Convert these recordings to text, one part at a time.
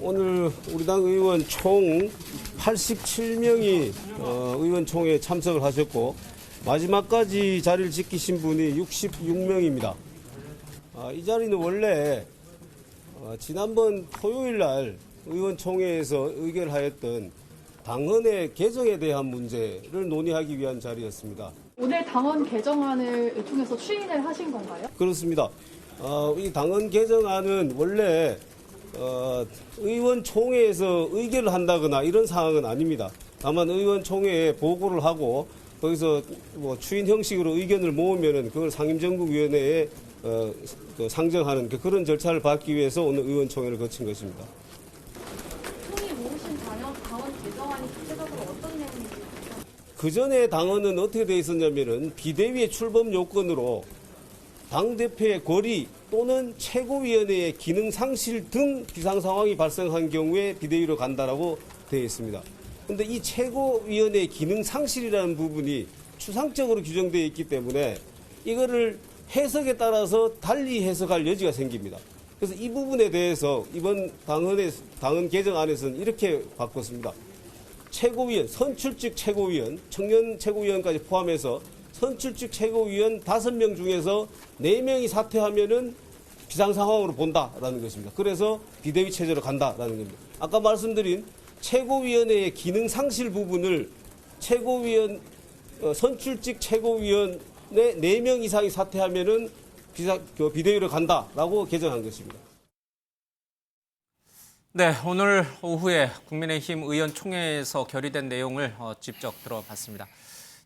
오늘 우리 당 의원 총 87명이 의원총회에 참석을 하셨고 마지막까지 자리를 지키신 분이 66명입니다. 이 자리는 원래 지난번 토요일 날 의원총회에서 의결하였던 당헌의 개정에 대한 문제를 논의하기 위한 자리였습니다. 오늘 당헌 개정안을 통해서 추인을 하신 건가요? 그렇습니다. 이 당헌 개정안은 원래 의원총회에서 의결을 한다거나 이런 상황은 아닙니다. 다만 의원총회에 보고를 하고 거기서 추인 형식으로 의견을 모으면은 그걸 상임정국위원회에 상정하는 그런 절차를 밟기 위해서 오늘 의원총회를 거친 것입니다. 총리 모으신 당헌 개정안이 구체적으로 어떤 내용인지. 그 전에 당헌은 어떻게 되어 있었냐면은 비대위의 출범 요건으로 당대표의 거리 또는 최고위원회의 기능 상실 등 비상 상황이 발생한 경우에 비대위로 간다라고 되어 있습니다. 그런데 이 최고위원회의 기능 상실이라는 부분이 추상적으로 규정되어 있기 때문에 이거를 해석에 따라서 달리 해석할 여지가 생깁니다. 그래서 이 부분에 대해서 이번 당헌 개정안에서는 이렇게 바꿨습니다. 최고위원, 선출직 최고위원, 청년 최고위원까지 포함해서 선출직 최고위원 5명 중에서 4명이 사퇴하면은 비상상황으로 본다라는 것입니다. 그래서 비대위 체제로 간다라는 겁니다. 아까 말씀드린 최고위원회의 기능 상실 부분을 선출직 최고위원의 4명 이상이 사퇴하면은 비대위로 간다라고 개정한 것입니다. 네, 오늘 오후에 국민의힘 의원총회에서 결의된 내용을 직접 들어봤습니다.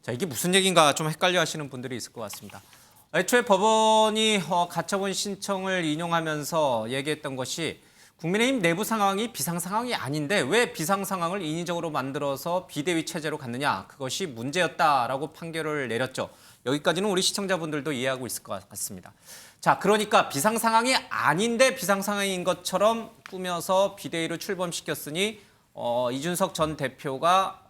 자, 이게 무슨 얘기인가 좀 헷갈려 하시는 분들이 있을 것 같습니다. 애초에 법원이 가처분 신청을 인용하면서 얘기했던 것이 국민의힘 내부 상황이 비상 상황이 아닌데 왜 비상 상황을 인위적으로 만들어서 비대위 체제로 갔느냐, 그것이 문제였다라고 판결을 내렸죠. 여기까지는 우리 시청자분들도 이해하고 있을 것 같습니다. 자, 그러니까 비상 상황이 아닌데 비상 상황인 것처럼 꾸며서 비대위로 출범시켰으니 이준석 전 대표가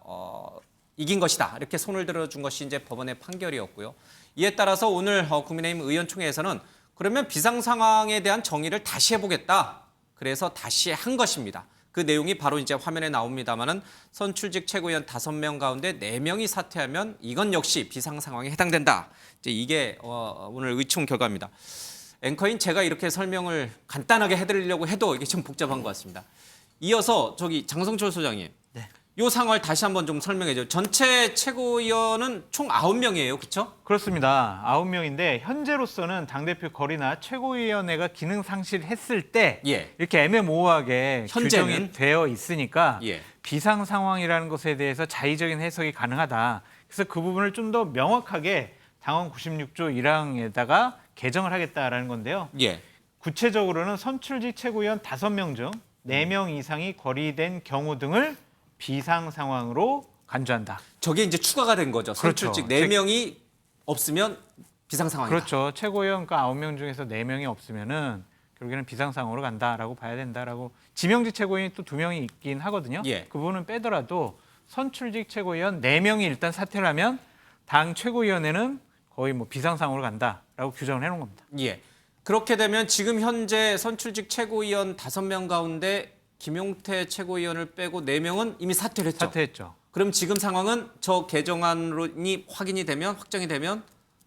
이긴 것이다, 이렇게 손을 들어준 것이 이제 법원의 판결이었고요. 이에 따라서 오늘 국민의힘 의원총회에서는 그러면 비상 상황에 대한 정의를 다시 해보겠다. 그래서 다시 한 것입니다. 그 내용이 바로 이제 화면에 나옵니다만은 선출직 최고위원 5명 가운데 4명이 사퇴하면 이건 역시 비상 상황에 해당된다. 이제 이게 오늘 의총 결과입니다. 앵커인 제가 이렇게 설명을 간단하게 해드리려고 해도 이게 좀 복잡한 것 같습니다. 이어서 장성철 소장님. 네. 이 상황을 다시 한번 좀 설명해 줘요. 전체 최고위원은 총 9명이에요. 그렇죠? 그렇습니다. 9명인데 현재로서는 당대표 거리나 최고위원회가 기능 상실했을 때 예. 이렇게 애매모호하게 현재는? 규정이 되어 있으니까 예. 비상 상황이라는 것에 대해서 자의적인 해석이 가능하다. 그래서 그 부분을 좀 더 명확하게 당헌 96조 1항에다가 개정을 하겠다라는 건데요. 예. 구체적으로는 선출직 최고위원 5명 중 4명 이상이 거리된 경우 등을 비상 상황으로 간주한다. 저게 이제 추가가 된 거죠. 그렇죠. 선출직 4명이 없으면 비상 상황이다. 그렇죠. 최고위원 9명 중에서 4명이 없으면은 결국에는 비상 상황으로 간다라고 봐야 된다라고. 지명직 최고위원이 또 2명이 있긴 하거든요. 예. 그 부분은 빼더라도 선출직 최고위원 4명이 일단 사퇴를 하면 당 최고위원회는 거의 비상 상황으로 간다라고 규정을 해놓은 겁니다. 예. 그렇게 되면 지금 현재 선출직 최고위원 5명 가운데 김용태 최고위원을 빼고 4명은 이미 사퇴를 했죠. 사퇴했죠. 그럼 지금 상황은 저 개정안이 확정이 되면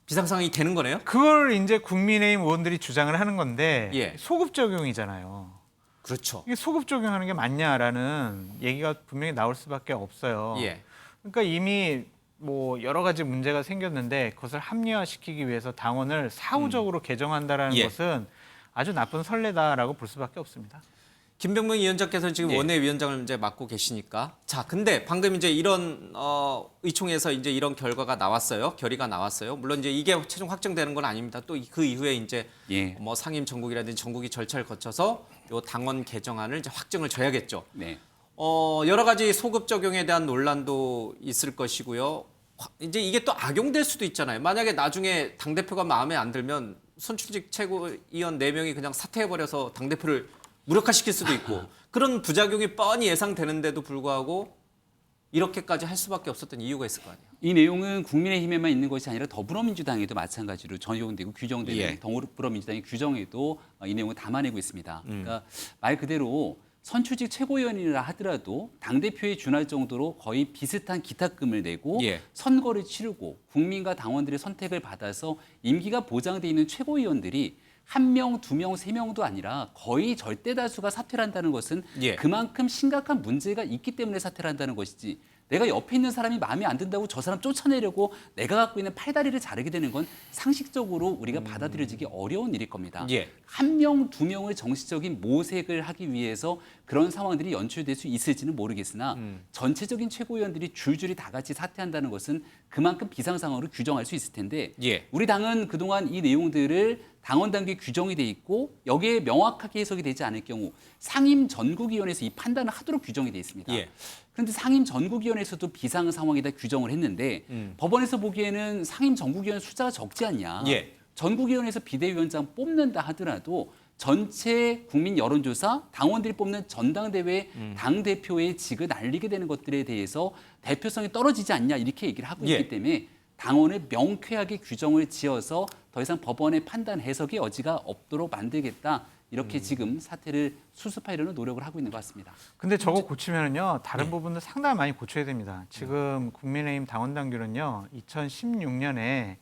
비상 상황이 되는 거네요? 그걸 이제 국민의힘 의원들이 주장을 하는 건데 예. 소급 적용이잖아요. 그렇죠. 이게 소급 적용하는 게 맞냐라는 얘기가 분명히 나올 수밖에 없어요. 예. 그러니까 이미 여러 가지 문제가 생겼는데 그것을 합리화시키기 위해서 당원을 사후적으로 개정한다라는 예. 것은 아주 나쁜 선례다라고 볼 수밖에 없습니다. 김병문 위원장께서는 지금 예. 원내위원장을 이제 맡고 계시니까. 자, 근데 방금 이제 이런 의총에서 이제 이런 결과가 나왔어요. 결의가 나왔어요. 물론 이제 이게 최종 확정되는 건 아닙니다. 또 그 이후에 이제 예. 상임 전국이라든지 전국이 절차를 거쳐서 요 당원 개정안을 이제 확정을 줘야겠죠. 네. 여러 가지 소급 적용에 대한 논란도 있을 것이고요. 이제 이게 또 악용될 수도 있잖아요. 만약에 나중에 당대표가 마음에 안 들면 선출직 최고위원 4명이 그냥 사퇴해버려서 당대표를 무력화시킬 수도 있고 그런 부작용이 뻔히 예상되는데도 불구하고 이렇게까지 할 수밖에 없었던 이유가 있을 거 아니에요. 이 내용은 국민의힘에만 있는 것이 아니라 더불어민주당에도 마찬가지로 적용되고 규정되는 예. 더불어민주당의 규정에도 이 내용을 담아내고 있습니다. 그러니까 말 그대로 선출직 최고위원이라 하더라도 당대표에 준할 정도로 거의 비슷한 기탁금을 내고 예. 선거를 치르고 국민과 당원들의 선택을 받아서 임기가 보장돼 있는 최고위원들이 1명, 2명, 3명도 아니라 거의 절대 다수가 사퇴를 한다는 것은 예. 그만큼 심각한 문제가 있기 때문에 사퇴를 한다는 것이지, 내가 옆에 있는 사람이 마음에 안 든다고 저 사람 쫓아내려고 내가 갖고 있는 팔다리를 자르게 되는 건 상식적으로 우리가 받아들여지기 어려운 일일 겁니다. 예. 1명, 2명의 정치적인 모색을 하기 위해서 그런 상황들이 연출될 수 있을지는 모르겠으나 전체적인 최고위원들이 줄줄이 다 같이 사퇴한다는 것은 그만큼 비상상황으로 규정할 수 있을 텐데 예. 우리 당은 그동안 이 내용들을 당원 당규에 규정이 돼 있고 여기에 명확하게 해석이 되지 않을 경우 상임 전국위원회에서 이 판단을 하도록 규정이 돼 있습니다. 예. 그런데 상임 전국위원회에서도 비상 상황이다 규정을 했는데 법원에서 보기에는 상임 전국위원 숫자가 적지 않냐. 예. 전국위원회에서 비대위원장 뽑는다 하더라도 전체 국민 여론조사 당원들이 뽑는 전당대회 당대표의 직을 날리게 되는 것들에 대해서 대표성이 떨어지지 않냐 이렇게 얘기를 하고 예. 있기 때문에 당원을 명쾌하게 규정을 지어서 더 이상 법원의 판단 해석의 여지가 없도록 만들겠다. 이렇게 지금 사태를 수습하려는 노력을 하고 있는 것 같습니다. 근데 저거 고치면은요 다른 부분도 상당히 많이 고쳐야 됩니다. 지금 국민의힘 당원 당규는요 2016년에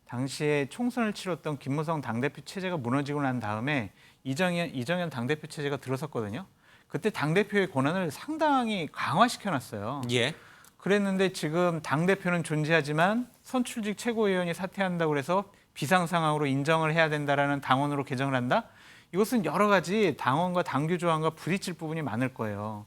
당시에 총선을 치렀던 김무성 당대표 체제가 무너지고 난 다음에 이정현 당대표 체제가 들어섰거든요. 그때 당대표의 권한을 상당히 강화시켜놨어요. 예. 그랬는데 지금 당대표는 존재하지만 선출직 최고위원이 사퇴한다고 해서 비상상황으로 인정을 해야 된다라는 당원으로 개정을 한다? 이것은 여러 가지 당원과 당규 조항과 부딪힐 부분이 많을 거예요.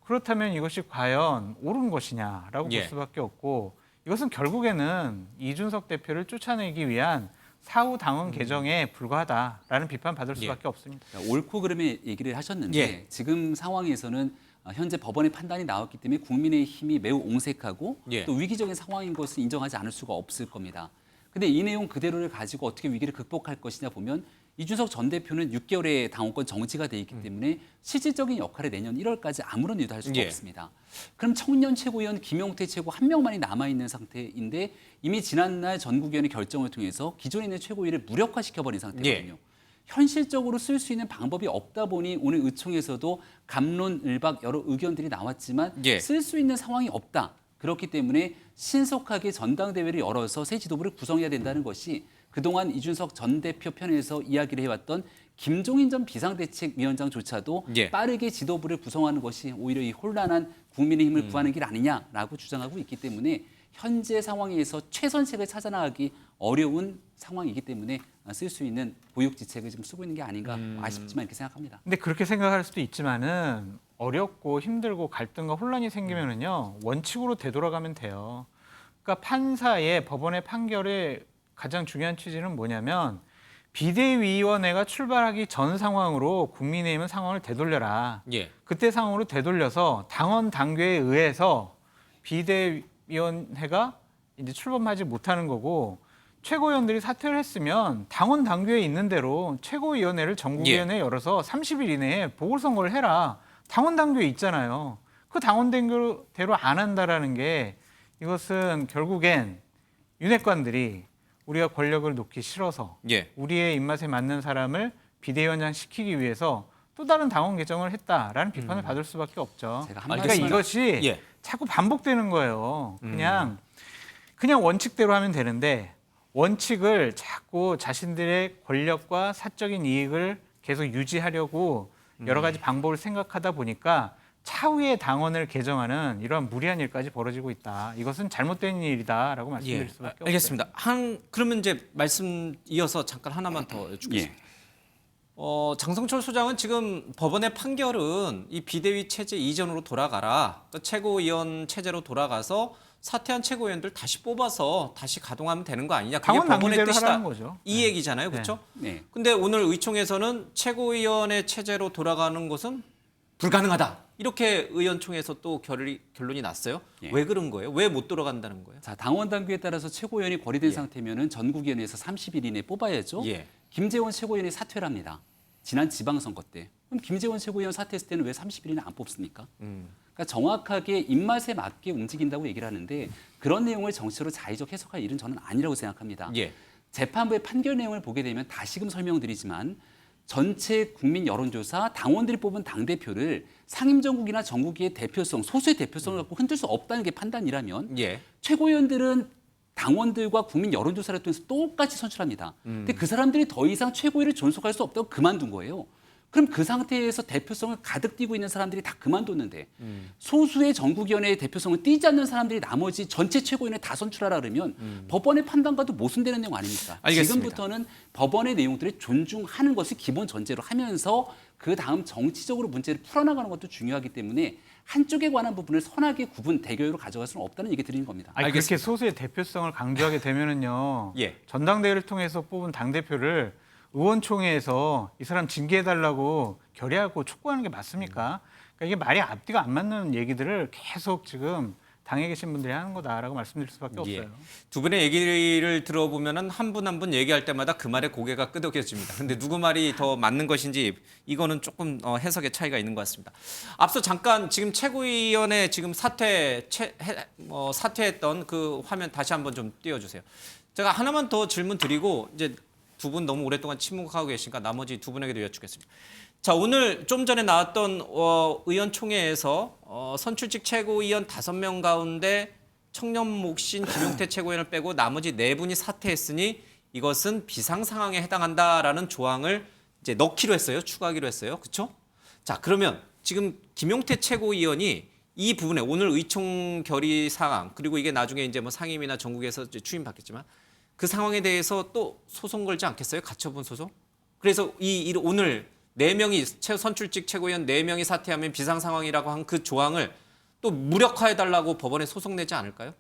그렇다면 이것이 과연 옳은 것이냐라고 예. 볼 수밖에 없고 이것은 결국에는 이준석 대표를 쫓아내기 위한 사후 당원 개정에 불과하다라는 비판 받을 수밖에 없습니다. 그러니까 옳고 그름의 얘기를 하셨는데 예. 지금 상황에서는 현재 법원의 판단이 나왔기 때문에 국민의힘이 매우 옹색하고 예. 또 위기적인 상황인 것을 인정하지 않을 수가 없을 겁니다. 근데 이 내용 그대로를 가지고 어떻게 위기를 극복할 것이냐 보면 이준석 전 대표는 6개월의 당원권 정지가 돼 있기 때문에 실질적인 역할을 내년 1월까지 아무런 일도 할 수가 예. 없습니다. 그럼 청년 최고위원 김용태 최고 한 명만이 남아있는 상태인데 이미 지난날 전국위원회 결정을 통해서 기존에 있는 최고위를 무력화시켜버린 상태거든요. 예. 현실적으로 쓸 수 있는 방법이 없다 보니 오늘 의총에서도 갑론을박 여러 의견들이 나왔지만 예. 쓸 수 있는 상황이 없다. 그렇기 때문에 신속하게 전당대회를 열어서 새 지도부를 구성해야 된다는 것이 그동안 이준석 전 대표 편에서 이야기를 해왔던 김종인 전 비상대책위원장조차도 예. 빠르게 지도부를 구성하는 것이 오히려 이 혼란한 국민의힘을 구하는 길 아니냐라고 주장하고 있기 때문에 현재 상황에서 최선책을 찾아나가기 어려운 상황이기 때문에 쓸 수 있는 보육지책을 지금 쓰고 있는 게 아닌가 아쉽지만 이렇게 생각합니다. 근데 그렇게 생각할 수도 있지만은 어렵고 힘들고 갈등과 혼란이 생기면은요 원칙으로 되돌아가면 돼요. 그러니까 판사의 법원의 판결의 가장 중요한 취지는 뭐냐면 비대위원회가 출발하기 전 상황으로 국민의힘은 상황을 되돌려라. 예. 그때 상황으로 되돌려서 당원 당규에 의해서 비대위원회가 이제 출범하지 못하는 거고 최고위원들이 사퇴를 했으면 당원 당규에 있는 대로 최고위원회를 전국위원회에 열어서 30일 이내에 보궐선거를 해라. 당원 당규에 있잖아요. 그 당원 당규대로 안 한다라는 게 이것은 결국엔 윤핵관들이 우리가 권력을 놓기 싫어서 예. 우리의 입맛에 맞는 사람을 비대위원장 시키기 위해서 또 다른 당원 개정을 했다라는 비판을 받을 수밖에 없죠. 제가 한 그러니까 말씀만- 이것이 예. 자꾸 반복되는 거예요. 그냥 원칙대로 하면 되는데 원칙을 자꾸 자신들의 권력과 사적인 이익을 계속 유지하려고 여러 가지 방법을 생각하다 보니까 차후에 당원을 개정하는 이러한 무리한 일까지 벌어지고 있다. 이것은 잘못된 일이다라고 말씀드릴 수밖에 없어요. 알겠습니다. 그러면 이제 말씀 이어서 잠깐 하나만 더 여쭙겠습니다. 장성철 소장은 지금 법원의 판결은 이 비대위 체제 이전으로 돌아가라. 그러니까 최고위원 체제로 돌아가서 사퇴한 최고위원들 다시 뽑아서 다시 가동하면 되는 거 아니냐. 그게 당원 법원의 당규대로 뜻이다. 하라는 거죠. 이 얘기잖아요. 그렇죠? 네. 근데 오늘 의총에서는 최고위원회 체제로 돌아가는 것은 불가능하다. 이렇게 의원총회에서 또 결론이 났어요. 예. 왜 그런 거예요? 왜 못 돌아간다는 거예요? 자, 당원 당규에 따라서 최고위원이 거리된 상태면은 전국위원회에서 30일 이내에 뽑아야죠. 예. 김재원 최고위원이 사퇴를 합니다. 지난 지방선거 때. 그럼 김재원 최고위원 사퇴했을 때는 왜 30일 이내 안 뽑습니까? 그러니까 정확하게 입맛에 맞게 움직인다고 얘기를 하는데 그런 내용을 정치로 자의적 해석할 일은 저는 아니라고 생각합니다. 예. 재판부의 판결 내용을 보게 되면 다시금 설명드리지만 전체 국민 여론조사 당원들이 뽑은 당대표를 상임정국이나 정국의 대표성, 소수의 대표성을 갖고 흔들 수 없다는 게 판단이라면 예. 최고위원들은 당원들과 국민 여론조사를 통해서 똑같이 선출합니다. 근데 그 사람들이 더 이상 최고위를 존속할 수 없다고 그만둔 거예요. 그럼 그 상태에서 대표성을 가득 띄고 있는 사람들이 다 그만뒀는데 소수의 전국위원회의 대표성을 띄지 않는 사람들이 나머지 전체 최고위원회 다 선출하라 그러면 법원의 판단과도 모순되는 내용 아닙니까? 알겠습니다. 지금부터는 법원의 내용들을 존중하는 것을 기본 전제로 하면서 그 다음 정치적으로 문제를 풀어나가는 것도 중요하기 때문에 한쪽에 관한 부분을 선하게 구분 대결로 가져갈 수는 없다는 얘기 드리는 겁니다. 아니, 그렇게 알겠습니다. 소수의 대표성을 강조하게 되면은요. 예. 전당대회를 통해서 뽑은 당 대표를 의원총회에서 이 사람 징계해달라고 결의하고 촉구하는 게 맞습니까? 그러니까 이게 말이 앞뒤가 안 맞는 얘기들을 계속 지금 당에 계신 분들이 하는 거다라고 말씀드릴 수밖에 예. 없어요. 두 분의 얘기를 들어보면은 한 분 한 분 얘기할 때마다 그 말에 고개가 끄덕여집니다. 근데 누구 말이 더 맞는 것인지 이거는 조금 해석의 차이가 있는 것 같습니다. 앞서 잠깐 지금 최고위원회 지금 사퇴했던 그 화면 다시 한번 좀 띄워주세요. 제가 하나만 더 질문 드리고 이제 두 분 너무 오랫동안 침묵하고 계시니까 나머지 두 분에게도 여쭙겠습니다. 자, 오늘 좀 전에 나왔던 의원총회에서 선출직 최고위원 5명 가운데 청년목신 김용태 최고위원을 빼고 나머지 4분이 사퇴했으니 이것은 비상 상황에 해당한다라는 조항을 이제 넣기로 했어요. 추가하기로 했어요. 그렇죠? 자, 그러면 지금 김용태 최고위원이 이 부분에 오늘 의총 결의 사항 그리고 이게 나중에 이제 뭐 상임이나 전국에서 이제 추임받겠지만 그 상황에 대해서 또 소송 걸지 않겠어요? 가처분 소송? 그래서 오늘 4명이 선출직 최고위원 4명이 사퇴하면 비상 상황이라고 한 그 조항을 또 무력화해달라고 법원에 소송 내지 않을까요?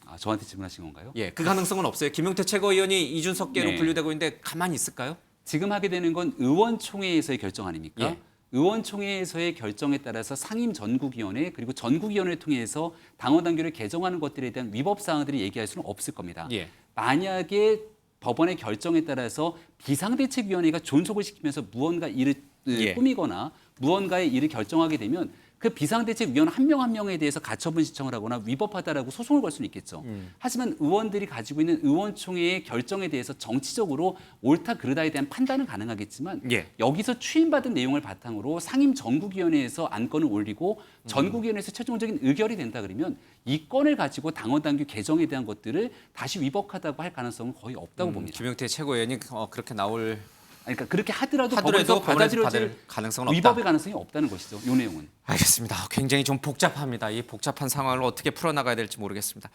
아, 저한테 질문하신 건가요? 예, 그 가능성은 없어요. 김용태 최고위원이 이준석계로 네. 분류되고 있는데 가만히 있을까요? 지금 하게 되는 건 의원총회에서의 결정 아닙니까? 예. 의원총회에서의 결정에 따라서 상임 전국위원회 그리고 전국위원회를 통해서 당원 당규를 개정하는 것들에 대한 위법 사항들을 얘기할 수는 없을 겁니다. 예. 만약에 법원의 결정에 따라서 비상대책위원회가 존속을 시키면서 무언가 일을 예. 꾸미거나 무언가의 일을 결정하게 되면 그 비상대책위원 한 명 한 명에 대해서 가처분 신청을 하거나 위법하다라고 소송을 걸 수는 있겠죠. 하지만 의원들이 가지고 있는 의원총회의 결정에 대해서 정치적으로 옳다 그르다에 대한 판단은 가능하겠지만 예. 여기서 추임받은 내용을 바탕으로 상임 전국위원회에서 안건을 올리고 전국위원회에서 최종적인 의결이 된다 그러면 이 건을 가지고 당원 당규 개정에 대한 것들을 다시 위법하다고 할 가능성은 거의 없다고 봅니다. 김용태 최고위원이 그렇게 나올 그러니까 그렇게 하더라도 하더라도 법원에서 법원에서 받아들여질 받을 가능성은 없다. 위법의 가능성이 없다는 것이죠. 이 내용은. 알겠습니다. 굉장히 좀 복잡합니다. 이 복잡한 상황을 어떻게 풀어나가야 될지 모르겠습니다.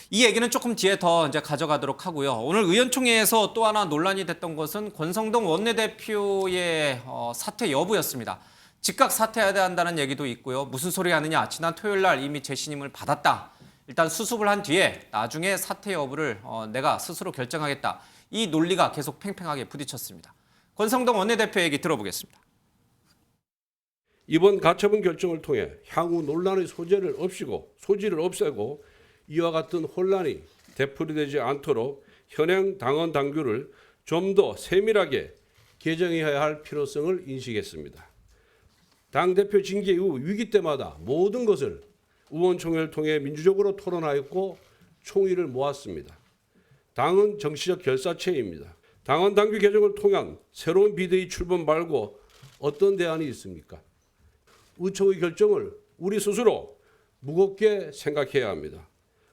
이 얘기는 조금 뒤에 더 이제 가져가도록 하고요. 오늘 의원총회에서 또 하나 논란이 됐던 것은 권성동 원내대표의 사퇴 여부였습니다. 즉각 사퇴해야 한다는 얘기도 있고요. 무슨 소리 하느냐. 지난 토요일 날 이미 재신임을 받았다. 일단 수습을 한 뒤에 나중에 사퇴 여부를 내가 스스로 결정하겠다. 이 논리가 계속 팽팽하게 부딪혔습니다. 권성동 원내대표 얘기 들어보겠습니다. 이번 가처분 결정을 통해 향후 논란의 소지를 없애고 이와 같은 혼란이 되풀이되지 않도록 현행 당원 당규를 좀 더 세밀하게 개정해야 할 필요성을 인식했습니다. 당대표 징계 이후 위기 때마다 모든 것을 의원총회를 통해 민주적으로 토론하였고 총의를 모았습니다. 당은 정치적 결사체입니다. 당원 당규 개정을 통한 새로운 비대위 출범 말고 어떤 대안이 있습니까? 의총의 결정을 우리 스스로 무겁게 생각해야 합니다.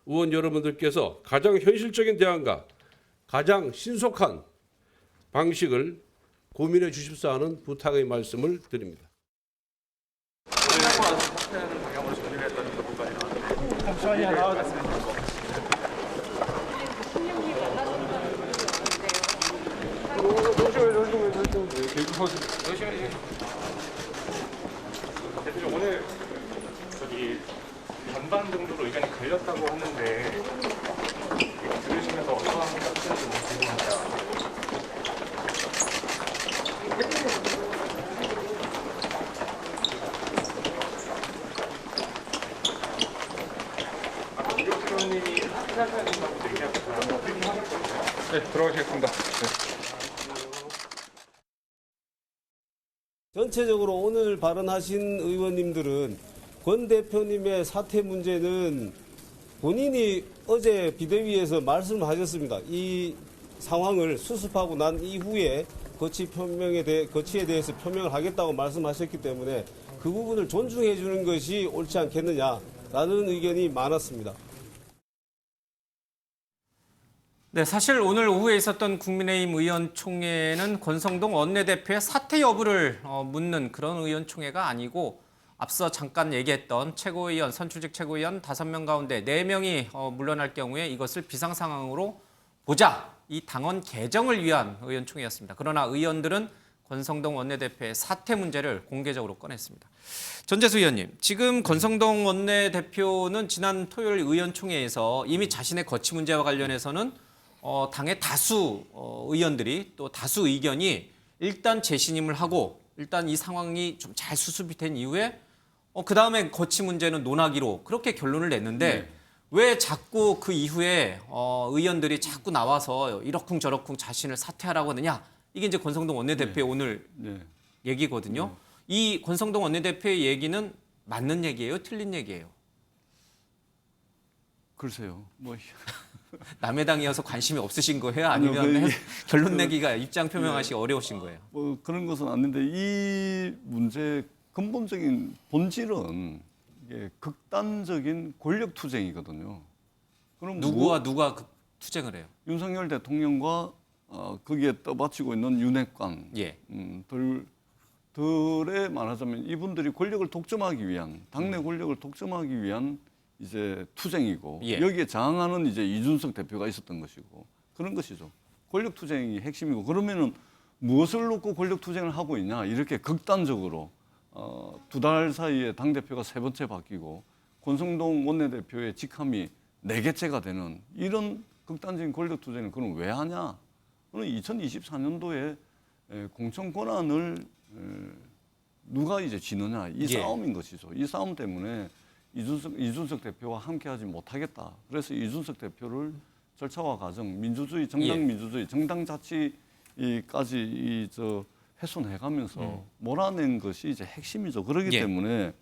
의원 여러분들께서 가장 현실적인 대안과 가장 신속한 방식을 고민해 주십사 하는 부탁의 말씀을 드립니다. 대표님 오늘 반반 정도로 의견이 갈렸다고 하는데 들으시면서 어떠한 생각하시는지 너무 궁금합니다. 아까 우 대표님이 하셔야 된다고 얘기하셨잖아요. 어떻게 하셨거든요? 네, 들어가시겠습니다. 전체적으로 오늘 발언하신 의원님들은 권 대표님의 사퇴 문제는 본인이 어제 비대위에서 말씀하셨습니다. 이 상황을 수습하고 난 이후에 거치에 대해서 표명을 하겠다고 말씀하셨기 때문에 그 부분을 존중해 주는 것이 옳지 않겠느냐라는 의견이 많았습니다. 네, 사실 오늘 오후에 있었던 국민의힘 의원총회는 권성동 원내대표의 사퇴 여부를 묻는 그런 의원총회가 아니고 앞서 잠깐 얘기했던 최고위원, 선출직 최고위원 5명 가운데 4명이 물러날 경우에 이것을 비상상황으로 보자. 이 당원 개정을 위한 의원총회였습니다. 그러나 의원들은 권성동 원내대표의 사퇴 문제를 공개적으로 꺼냈습니다. 전재수 의원님, 지금 권성동 원내대표는 지난 토요일 의원총회에서 이미 자신의 거취 문제와 관련해서는 당의 다수 의원들이 또 다수 의견이 일단 재신임을 하고 일단 이 상황이 좀 잘 수습이 된 이후에 그 다음에 거취 문제는 논하기로 그렇게 결론을 냈는데 왜 자꾸 그 이후에 의원들이 자꾸 나와서 이러쿵저러쿵 자신을 사퇴하라고 하느냐. 이게 이제 권성동 원내대표의 오늘 얘기거든요. 이 권성동 원내대표의 얘기는 맞는 얘기예요? 틀린 얘기예요? 글쎄요. 뭐 남의 당이어서 관심이 없으신 거예요? 아니면 결론 내기가 입장 표명하시기 어려우신 거예요? 뭐 그런 것은 아닌데 이 문제의 근본적인 본질은 이게 극단적인 권력 투쟁이거든요. 그럼 누구와 누가 그 투쟁을 해요? 윤석열 대통령과 거기에 떠받치고 있는 윤핵관 예. 들에 말하자면 이분들이 권력을 독점하기 위한 당내 권력을 독점하기 위한 이제 투쟁이고 예. 여기에 저항하는 이제 이준석 대표가 있었던 것이고 그런 것이죠. 권력 투쟁이 핵심이고 그러면은 무엇을 놓고 권력 투쟁을 하고 있냐 이렇게 극단적으로 2달 사이에 당 대표가 3번째 바뀌고 권성동 원내대표의 직함이 4개째가 되는 이런 극단적인 권력 투쟁을 그럼 왜 하냐? 그는 2024년도에 공천 권한을 누가 이제 지느냐 이 예. 싸움인 것이죠. 이 싸움 때문에 이준석 대표와 함께하지 못하겠다. 그래서 이준석 대표를 절차와 과정, 민주주의, 정당 민주주의, 정당 자치까지 훼손해가면서 몰아낸 것이 이제 핵심이죠. 그렇기 때문에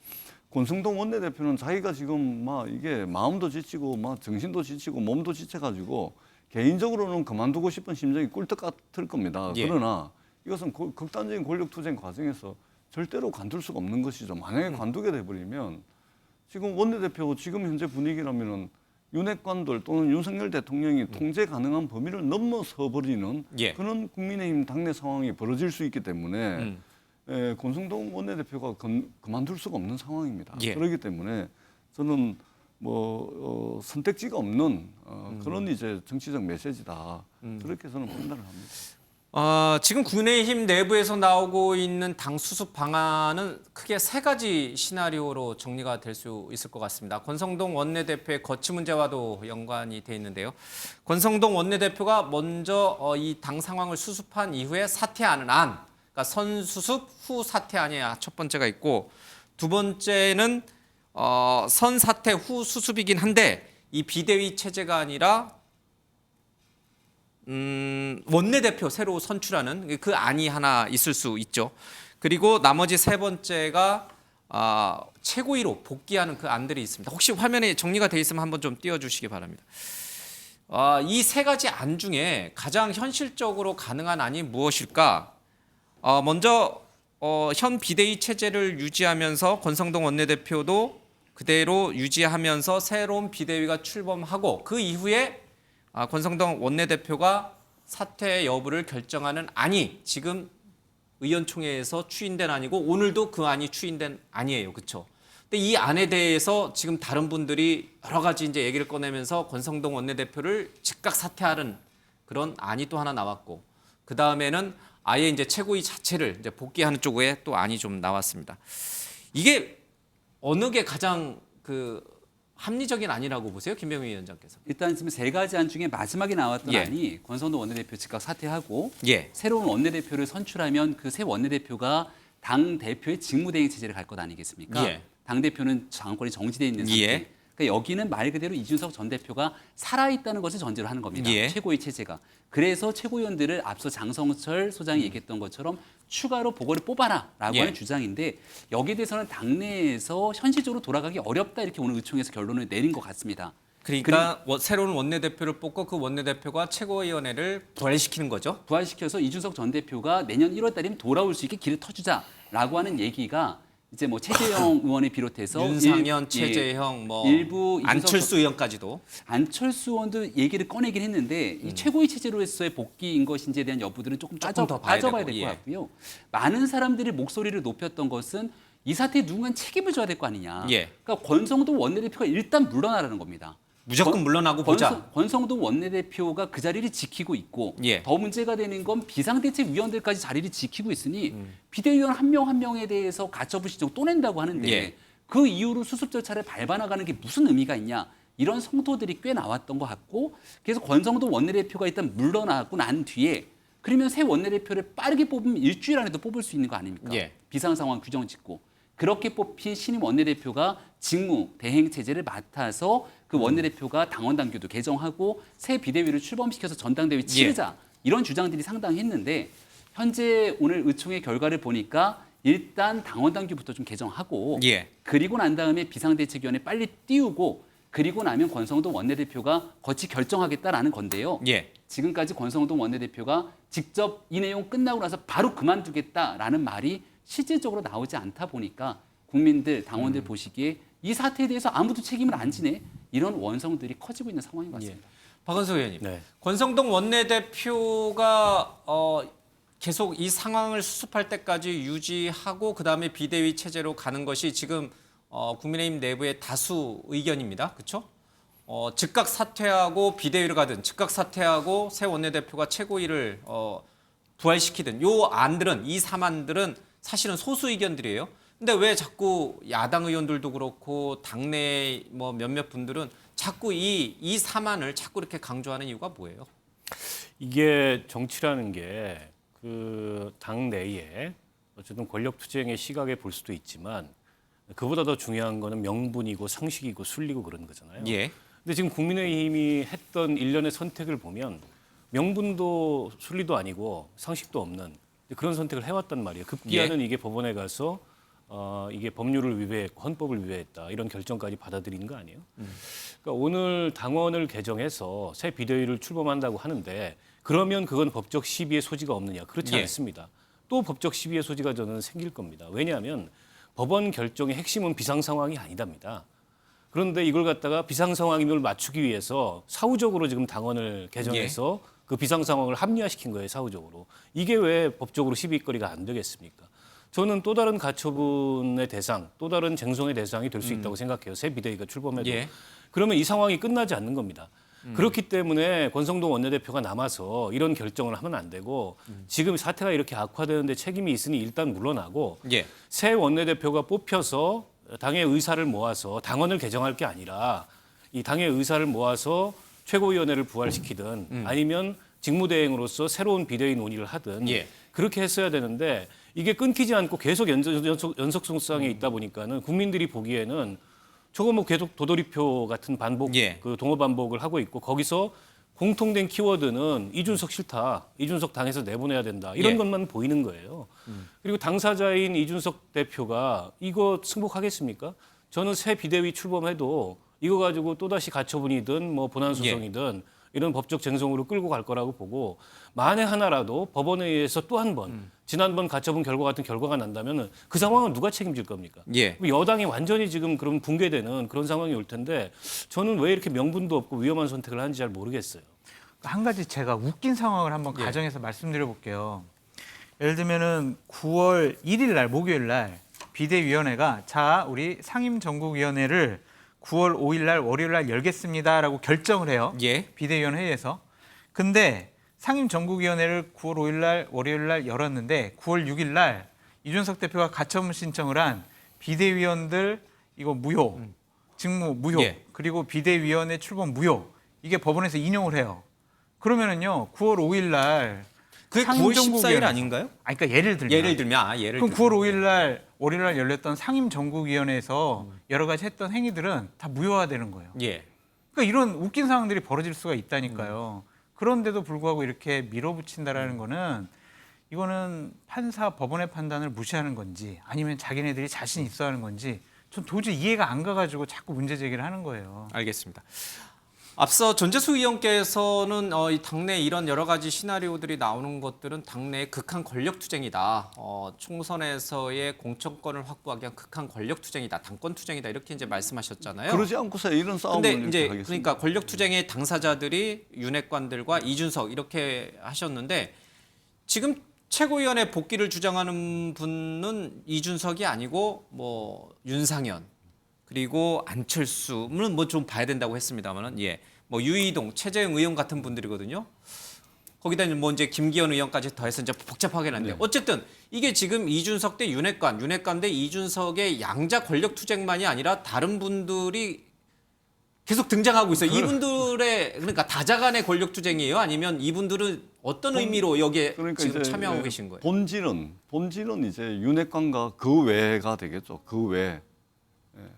권성동 원내대표는 자기가 지금 막 이게 마음도 지치고 막 정신도 지치고 몸도 지쳐가지고 개인적으로는 그만두고 싶은 심정이 꿀떡 같을 겁니다. 그러나 이것은 극단적인 권력 투쟁 과정에서 절대로 관둘 수가 없는 것이죠. 만약에 관두게 돼버리면 지금 원내대표 지금 현재 분위기라면은 윤핵관들 또는 윤석열 대통령이 통제 가능한 범위를 넘어서 버리는 그런 국민의힘 당내 상황이 벌어질 수 있기 때문에 권성동 원내대표가 그만둘 수가 없는 상황입니다. 그렇기 때문에 저는 뭐 선택지가 없는 그런 이제 정치적 메시지다. 그렇게 저는 판단을 합니다. 지금 국민의힘 내부에서 나오고 있는 당 수습 방안은 크게 3가지 시나리오로 정리가 될 수 있을 것 같습니다. 권성동 원내대표의 거취 문제와도 연관이 돼 있는데요. 권성동 원내대표가 먼저 이 당 상황을 수습한 이후에 사퇴하는 안, 그러니까 선수습 후 사퇴안이 첫 번째가 있고 두 번째는 선사퇴 후 수습이긴 한데 이 비대위 체제가 아니라 원내대표 새로 선출하는 그 안이 하나 있을 수 있죠. 그리고 나머지 3번째가 최고위로 복귀하는 그 안들이 있습니다. 혹시 화면에 정리가 돼 있으면 한번 좀 띄워주시기 바랍니다. 이 3가지 안 중에 가장 현실적으로 가능한 안이 무엇일까? 먼저 현 비대위 체제를 유지하면서 권성동 원내대표도 그대로 유지하면서 새로운 비대위가 출범하고 그 이후에 권성동 원내대표가 사퇴 여부를 결정하는 안이 지금 의원총회에서 추인된 안이고 오늘도 그 안이 추인된 안이에요. 그렇죠? 근데 이 안에 대해서 지금 다른 분들이 여러 가지 이제 얘기를 꺼내면서 권성동 원내대표를 즉각 사퇴하는 그런 안이 또 하나 나왔고 그다음에는 아예 이제 최고위 자체를 이제 복귀하는 쪽에 또 안이 좀 나왔습니다. 이게 어느 게 가장 합리적인 안이라고 보세요, 김병민 위원장께서? 일단 지금 3가지 안 중에 마지막에 나왔던 안이 권성동 원내대표 즉각 사퇴하고 새로운 원내대표를 선출하면 그 새 원내대표가 당 대표의 직무대행 체제를 갈 것 아니겠습니까? 당 대표는 장관이 정지돼 있는 상태. 그러니까 여기는 말 그대로 이준석 전 대표가 살아있다는 것을 전제로 하는 겁니다. 최고위 체제가. 그래서 최고위원들을 앞서 장성철 소장이 얘기했던 것처럼 추가로 보궐을 뽑아라라고 하는 주장인데 여기에 대해서는 당내에서 현실적으로 돌아가기 어렵다 이렇게 오늘 의총에서 결론을 내린 것 같습니다. 그러니까 새로운 원내대표를 뽑고 그 원내대표가 최고위원회를 부활시키는 거죠. 부활시켜서 이준석 전 대표가 내년 1월 달이면 돌아올 수 있게 길을 터주자라고 하는 얘기가 이제 뭐 최재형 의원을 비롯해서 윤상현, 최재형, 뭐 일부 안철수 의원까지도. 안철수 의원도 얘기를 꺼내긴 했는데 이 최고위 체제로서의 복귀인 것인지에 대한 여부들은 조금 조금 더 봐야 따져봐야 되고, 될 것 예. 같고요. 많은 사람들이 목소리를 높였던 것은 이 사태에 누군가 책임을 져야 될 거 아니냐. 예. 그러니까 권성동 원내대표가 일단 물러나라는 겁니다. 무조건 물러나고 보자. 권성동 원내대표가 그 자리를 지키고 있고 예. 더 문제가 되는 건 비상대책위원들까지 자리를 지키고 있으니 비대위원 한 명 한 명에 대해서 가처분 신청 또 낸다고 하는데 예. 그 이후로 수습 절차를 밟아나가는 게 무슨 의미가 있냐. 이런 성토들이 꽤 나왔던 것 같고 그래서 권성동 원내대표가 일단 물러나고 난 뒤에 그러면 새 원내대표를 빠르게 뽑으면 일주일 안에도 뽑을 수 있는 거 아닙니까? 예. 비상상황 규정 짓고 그렇게 뽑힌 신임 원내대표가 직무 대행 체제를 맡아서 그 원내대표가 당원 당규도 개정하고 새 비대위를 출범시켜서 전당대회 치르자 이런 주장들이 상당히 했는데 현재 오늘 의총의 결과를 보니까 일단 당원 당규부터 좀 개정하고 예. 그리고 난 다음에 비상대책위원회 빨리 띄우고 그리고 나면 권성동 원내대표가 거치 결정하겠다라는 건데요. 예. 지금까지 권성동 원내대표가 직접 이 내용 끝나고 나서 바로 그만두겠다라는 말이 실질적으로 나오지 않다 보니까 국민들, 당원들 보시기에 이 사태에 대해서 아무도 책임을 안 지네 이런 원성들이 커지고 있는 상황인 것 같습니다. 박은수 의원님, 네. 권성동 원내대표가 계속 이 상황을 수습할 때까지 유지하고 그다음에 비대위 체제로 가는 것이 지금 국민의힘 내부의 다수 의견입니다. 그렇죠? 즉각 사퇴하고 비대위를 가든 즉각 사퇴하고 새 원내대표가 최고위를 부활시키든 요 안들은 이 3안들은 사실은 소수 의견들이에요. 근데 왜 자꾸 야당 의원들도 그렇고 당내 뭐 몇몇 분들은 자꾸 이 3안을 자꾸 이렇게 강조하는 이유가 뭐예요? 이게 정치라는 게 그 당내에 어쨌든 권력 투쟁의 시각에 볼 수도 있지만 그보다 더 중요한 거는 명분이고 상식이고 순리고 그런 거잖아요. 예. 근데 지금 국민의힘이 했던 일련의 선택을 보면 명분도 순리도 아니고 상식도 없는 그런 선택을 해왔단 말이에요. 급기야는 이게 법원에 가서 이게 법률을 위배했고 헌법을 위배했다 이런 결정까지 받아들이는 거 아니에요? 그러니까 오늘 당원을 개정해서 새 비대위를 출범한다고 하는데 그러면 그건 법적 시비의 소지가 없느냐? 그렇지 예. 않습니다. 또 법적 시비의 소지가 저는 생길 겁니다. 왜냐하면 법원 결정의 핵심은 비상 상황이 아니답니다. 그런데 이걸 갖다가 비상 상황임을 맞추기 위해서 사후적으로 지금 당원을 개정해서 그 비상 상황을 합리화시킨 거예요, 사후적으로. 이게 왜 법적으로 시비거리가 안 되겠습니까? 저는 또 다른 가처분의 대상, 또 다른 쟁송의 대상이 될 수 있다고 생각해요. 새 비대위가 출범해도. 예. 그러면 이 상황이 끝나지 않는 겁니다. 그렇기 때문에 권성동 원내대표가 남아서 이런 결정을 하면 안 되고 지금 사태가 이렇게 악화되는데 책임이 있으니 일단 물러나고 예. 새 원내대표가 뽑혀서 당의 의사를 모아서 당원을 개정할 게 아니라 이 당의 의사를 모아서 최고위원회를 부활시키든 아니면 직무대행으로서 새로운 비대위 논의를 하든 예. 그렇게 했어야 되는데 이게 끊기지 않고 계속 연속성상에 있다 보니까는 국민들이 보기에는 저거 뭐 계속 도돌이표 같은 반복, 예. 그 동어 반복을 하고 있고 거기서 공통된 키워드는 이준석 싫다, 이준석 당에서 내보내야 된다 이런 예. 것만 보이는 거예요. 그리고 당사자인 이준석 대표가 이거 승복하겠습니까? 저는 새 비대위 출범해도 이거 가지고 또다시 가처분이든 뭐 본안 소송이든 이런 법적 쟁송으로 끌고 갈 거라고 보고 만에 하나라도 법원에 의해서 또 한 번 지난번 가처분 결과 같은 결과가 난다면 그 상황은 누가 책임질 겁니까? 예. 여당이 완전히 지금 그럼 붕괴되는 그런 상황이 올 텐데 저는 왜 이렇게 명분도 없고 위험한 선택을 하는지 잘 모르겠어요. 한 가지 제가 웃긴 상황을 한번 가정해서 말씀드려 볼게요. 예를 들면은 9월 1일 날 목요일 날 비대위원회가 자 우리 상임전국위원회를 9월 5일 날 월요일 날 열겠습니다라고 결정을 해요. 예. 비대위원 회의에서. 근데 상임전국위원회를 9월 5일 날 월요일 날 열었는데 9월 6일 날 이준석 대표가 가처분 신청을 한 비대위원들 이거 무효, 직무 무효, 예. 그리고 비대위원회 출범 무효 이게 법원에서 인용을 해요. 그러면은요 9월 5일 날 그게 9월 14일 아닌가요? 아니, 그러니까 예를 들면 예를 그럼 들면. 9월 5일 날 월요일 날 열렸던 상임전국위원회에서 여러 가지 했던 행위들은 다 무효화되는 거예요. 예. 그러니까 이런 웃긴 상황들이 벌어질 수가 있다니까요. 그런데도 불구하고 이렇게 밀어붙인다라는 거는 이거는 판사 법원의 판단을 무시하는 건지 아니면 자기네들이 자신 있어 하는 건지 전 도저히 이해가 안 가가지고 자꾸 문제 제기를 하는 거예요. 알겠습니다. 앞서 전재수 의원께서는 이 당내 이런 여러 가지 시나리오들이 나오는 것들은 당내의 극한 권력 투쟁이다. 총선에서의 공천권을 확보하기 위한 극한 권력 투쟁이다. 당권 투쟁이다. 이렇게 이제 말씀하셨잖아요. 그러지 않고서 이런 싸움을 근데 이렇게 이제 하겠습니까? 그러니까 권력 투쟁의 당사자들이 윤핵관들과 이준석 이렇게 하셨는데 지금 최고위원회 복귀를 주장하는 분은 이준석이 아니고 뭐 윤상현 그리고 안철수는 뭐 좀 봐야 된다고 했습니다만은 뭐 유이동, 최재형 의원 같은 분들이거든요. 거기다 뭐 이제 김기현 의원까지 더해서 이제 복잡하긴 한데 어쨌든 이게 지금 이준석 대 윤핵관 대 이준석의 양자 권력 투쟁만이 아니라 다른 분들이 계속 등장하고 있어요. 이분들의 그러니까 다자 간의 권력 투쟁이에요? 아니면 이분들은 어떤 의미로 여기에 그러니까 지금 이제 참여하고 계신 거예요? 본질은 이제 윤핵관과 그 외가 되겠죠. 그 외.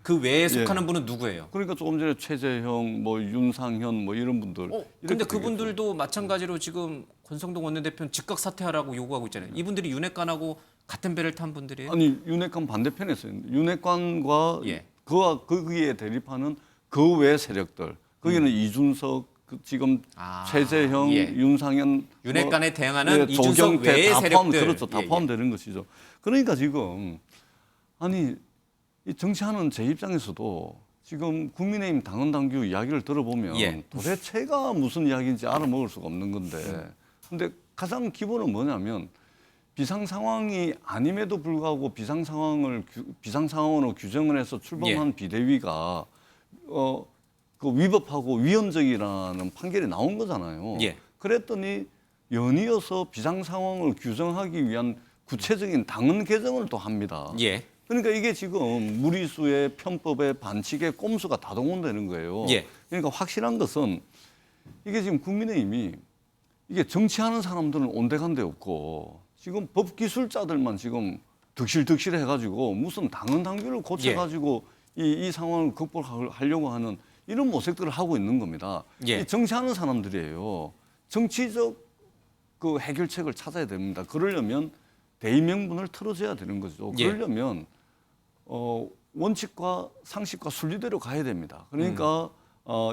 그 외에 속하는 분은 누구예요? 그러니까 조금 전에 최재형, 뭐 윤상현, 뭐 이런 분들. 근데 이렇게 그분들도 마찬가지로 지금 권성동 원내대표는 즉각 사퇴하라고 요구하고 있잖아요. 이분들이 윤핵관하고 같은 배를 탄 분들이에요? 아니 윤핵관 반대편에 있어요. 윤핵관과 예. 그와 거기에 대립하는 그 외 세력들. 거기는 이준석, 지금 최재형, 예. 윤상현, 윤핵관에 대항하는 이준석 조경태 외의 다 세력들. 그렇죠. 다 포함되는 것이죠. 그러니까 지금 아니 이 정치하는 제 입장에서도 지금 국민의힘 당원 당규 이야기를 들어보면 도대체가 무슨 이야기인지 알아먹을 수가 없는 건데 근데 가장 기본은 뭐냐면 비상 상황이 아님에도 불구하고 비상 상황으로 규정을 해서 출범한 비대위가 그 위법하고 위헌적이라는 판결이 나온 거잖아요. 그랬더니 연이어서 비상 상황을 규정하기 위한 구체적인 당헌 개정을 또 합니다. 그러니까 이게 지금 무리수의 편법의 반칙의 꼼수가 다 동원되는 거예요. 그러니까 확실한 것은 이게 지금 국민의힘이 이게 정치하는 사람들은 온데간데 없고 지금 법기술자들만 지금 득실득실 해가지고 무슨 당헌 당규를 고쳐가지고 이 상황을 극복하려고 하는 이런 모색들을 하고 있는 겁니다. 이 정치하는 사람들이에요. 정치적 그 해결책을 찾아야 됩니다. 그러려면 대의명분을 틀어줘야 되는 거죠. 그러려면 원칙과 상식과 순리대로 가야 됩니다. 그러니까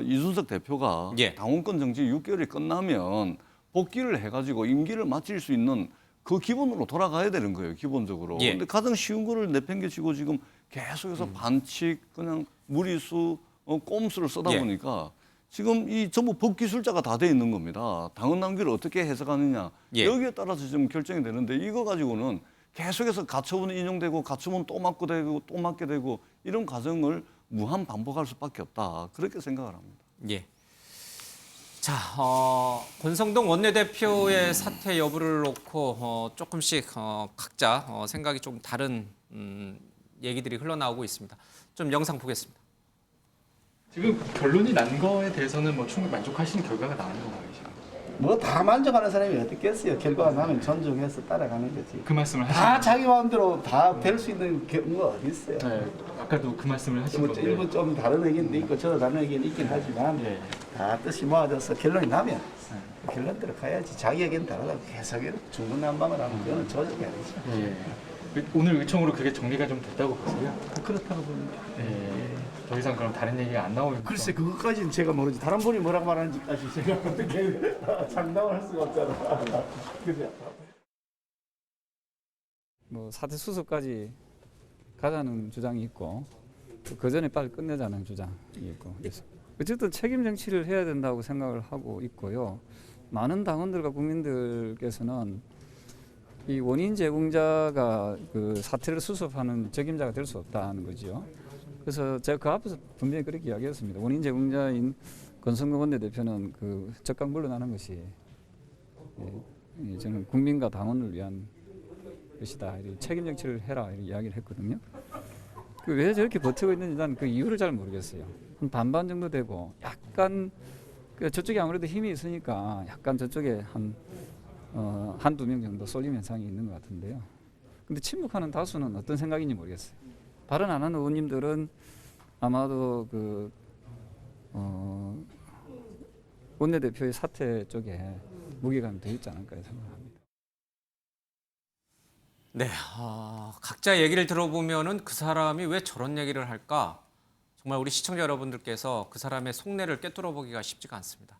이준석 대표가 당원권 정지 6개월이 끝나면 복귀를 해가지고 임기를 마칠 수 있는 그 기본으로 돌아가야 되는 거예요. 기본적으로. 근데 가장 쉬운 거를 내팽개치고 지금 계속해서 반칙, 그냥 무리수, 꼼수를 쓰다 보니까 지금 이 전부 법기술자가 다 돼 있는 겁니다. 당헌 당규를 어떻게 해석하느냐 여기에 따라서 지금 결정이 되는데 이거 가지고는 계속해서 가처분이 인용되고 가처분 또 맞고 되고 또 맞게 되고 이런 과정을 무한 반복할 수밖에 없다. 그렇게 생각을 합니다. 자, 권성동 원내대표의 사퇴 여부를 놓고 조금씩 각자 생각이 좀 다른 얘기들이 흘러나오고 있습니다. 좀 영상 보겠습니다. 지금 결론이 난 거에 대해서는 뭐 충분히 만족하시는 결과가 나온 건가요? 뭐 다 만족하는 사람이 어떻겠어요. 결과가 나면 존중해서 따라가는 거지. 그 말씀을 다 자기 마음대로 다 될 수 있는 거 어디 있어요. 아까도 그 말씀을 하신 건데. 일부 좀 다른 의견도 있고 저도 다른 의견이 있긴 하지만 다 뜻이 모아져서 결론이 나면 결론대로 가야지. 자기 의견 다르다고 계속 중구난방을 하면 그거는 조직이 아니죠. 오늘 의총으로 그게 정리가 좀 됐다고 보세요? 그렇다고 봅니다. 더 이상 그럼 다른 얘기가 안 나오니까. 글쎄 그것까지는 제가 모르지. 다른 분이 뭐라고 말하는지까지 제가 어떻게 장담을 할 수가 없잖아. 그죠? 뭐 사퇴 수습까지 가자는 주장이 있고 그 전에 빨리 끝내자는 주장이 있고 그래서 어쨌든 책임 정치를 해야 된다고 생각을 하고 있고요. 많은 당원들과 국민들께서는 이 원인 제공자가 그 사태를 수습하는 책임자가 될 수 없다는 거죠. 그래서 제가 그 앞에서 분명히 그렇게 이야기했습니다. 원인 제공자인 권성동 원내대표는 그 적극 물러나는 것이 저는 국민과 당원을 위한 것이다. 책임 정치를 해라 이렇게 이야기를 했거든요. 왜 저렇게 버티고 있는지 난 그 이유를 잘 모르겠어요. 한 반반 정도 되고 약간 저쪽에 아무래도 힘이 있으니까 약간 저쪽에 한두 명 정도 쏠림 현상이 있는 것 같은데요. 근데 침묵하는 다수는 어떤 생각인지 모르겠어요. 발언 안 하는 의원님들은 아마도 원내대표의 사퇴 쪽에 무게감이 더 있지 않을까 생각합니다. 네, 각자 얘기를 들어보면은 그 사람이 왜 저런 얘기를 할까? 정말 우리 시청자 여러분들께서 그 사람의 속내를 꿰뚫어 보기가 쉽지가 않습니다.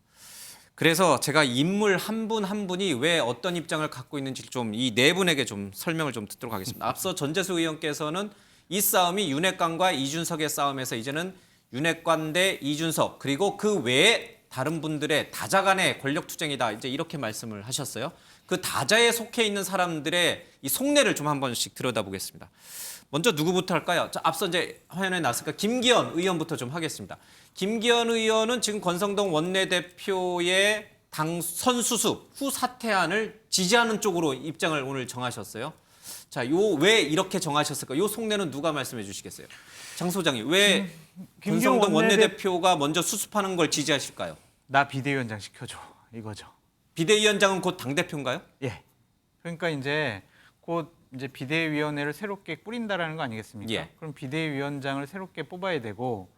그래서 제가 인물 한 분 한 분이 왜 어떤 입장을 갖고 있는지 좀 이 네 분에게 좀 설명을 좀 듣도록 하겠습니다. 앞서 전재수 의원께서는 이 싸움이 윤핵관과 이준석의 싸움에서 이제는 윤핵관 대 이준석 그리고 그 외에 다른 분들의 다자 간의 권력 투쟁이다. 이제 이렇게 말씀을 하셨어요. 그 다자에 속해 있는 사람들의 이 속내를 좀 한 번씩 들여다보겠습니다. 먼저 누구부터 할까요? 자, 앞서 이제 화면에 나왔으니까 김기현 의원부터 좀 하겠습니다. 김기현 의원은 지금 권성동 원내대표의 당선 수습 후 사퇴안을 지지하는 쪽으로 입장을 오늘 정하셨어요. 자, 요 왜 이렇게 정하셨을까? 요 속내는 누가 말씀해 주시겠어요? 장 소장님, 왜 권성동 원내대표가 먼저 수습하는 걸 지지하실까요? 나 비대위원장 시켜줘 이거죠. 비대위원장은 곧 당대표인가요? 예. 그러니까 이제 곧 이제 비대위원회를 새롭게 꾸린다라는 거 아니겠습니까? 예. 그럼 비대위원장을 새롭게 뽑아야 되고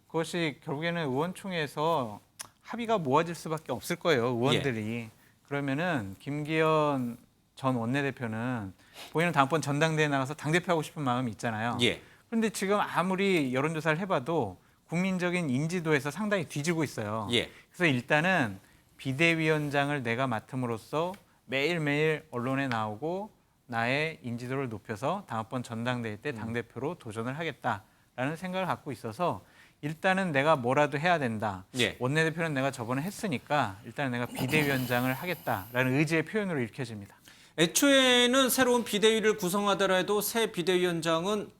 그것이 결국에는 의원총회에서 합의가 모아질 수밖에 없을 거예요. 의원들이. 그러면은 김기현 전 원내대표는 본인은 다음번 전당대회 나가서 당대표하고 싶은 마음이 있잖아요. 예. 그런데 지금 아무리 여론조사를 해봐도 국민적인 인지도에서 상당히 뒤지고 있어요. 예. 그래서 일단은 비대위원장을 내가 맡음으로써 매일매일 언론에 나오고 나의 인지도를 높여서 다음번 전당대회 때 당대표로 도전을 하겠다라는 생각을 갖고 있어서 일단은 내가 뭐라도 해야 된다. 예. 원내대표는 내가 저번에 했으니까 일단은 내가 비대위원장을 하겠다라는 의지의 표현으로 읽혀집니다. 애초에는 새로운 비대위를 구성하더라도 새 비대위원장은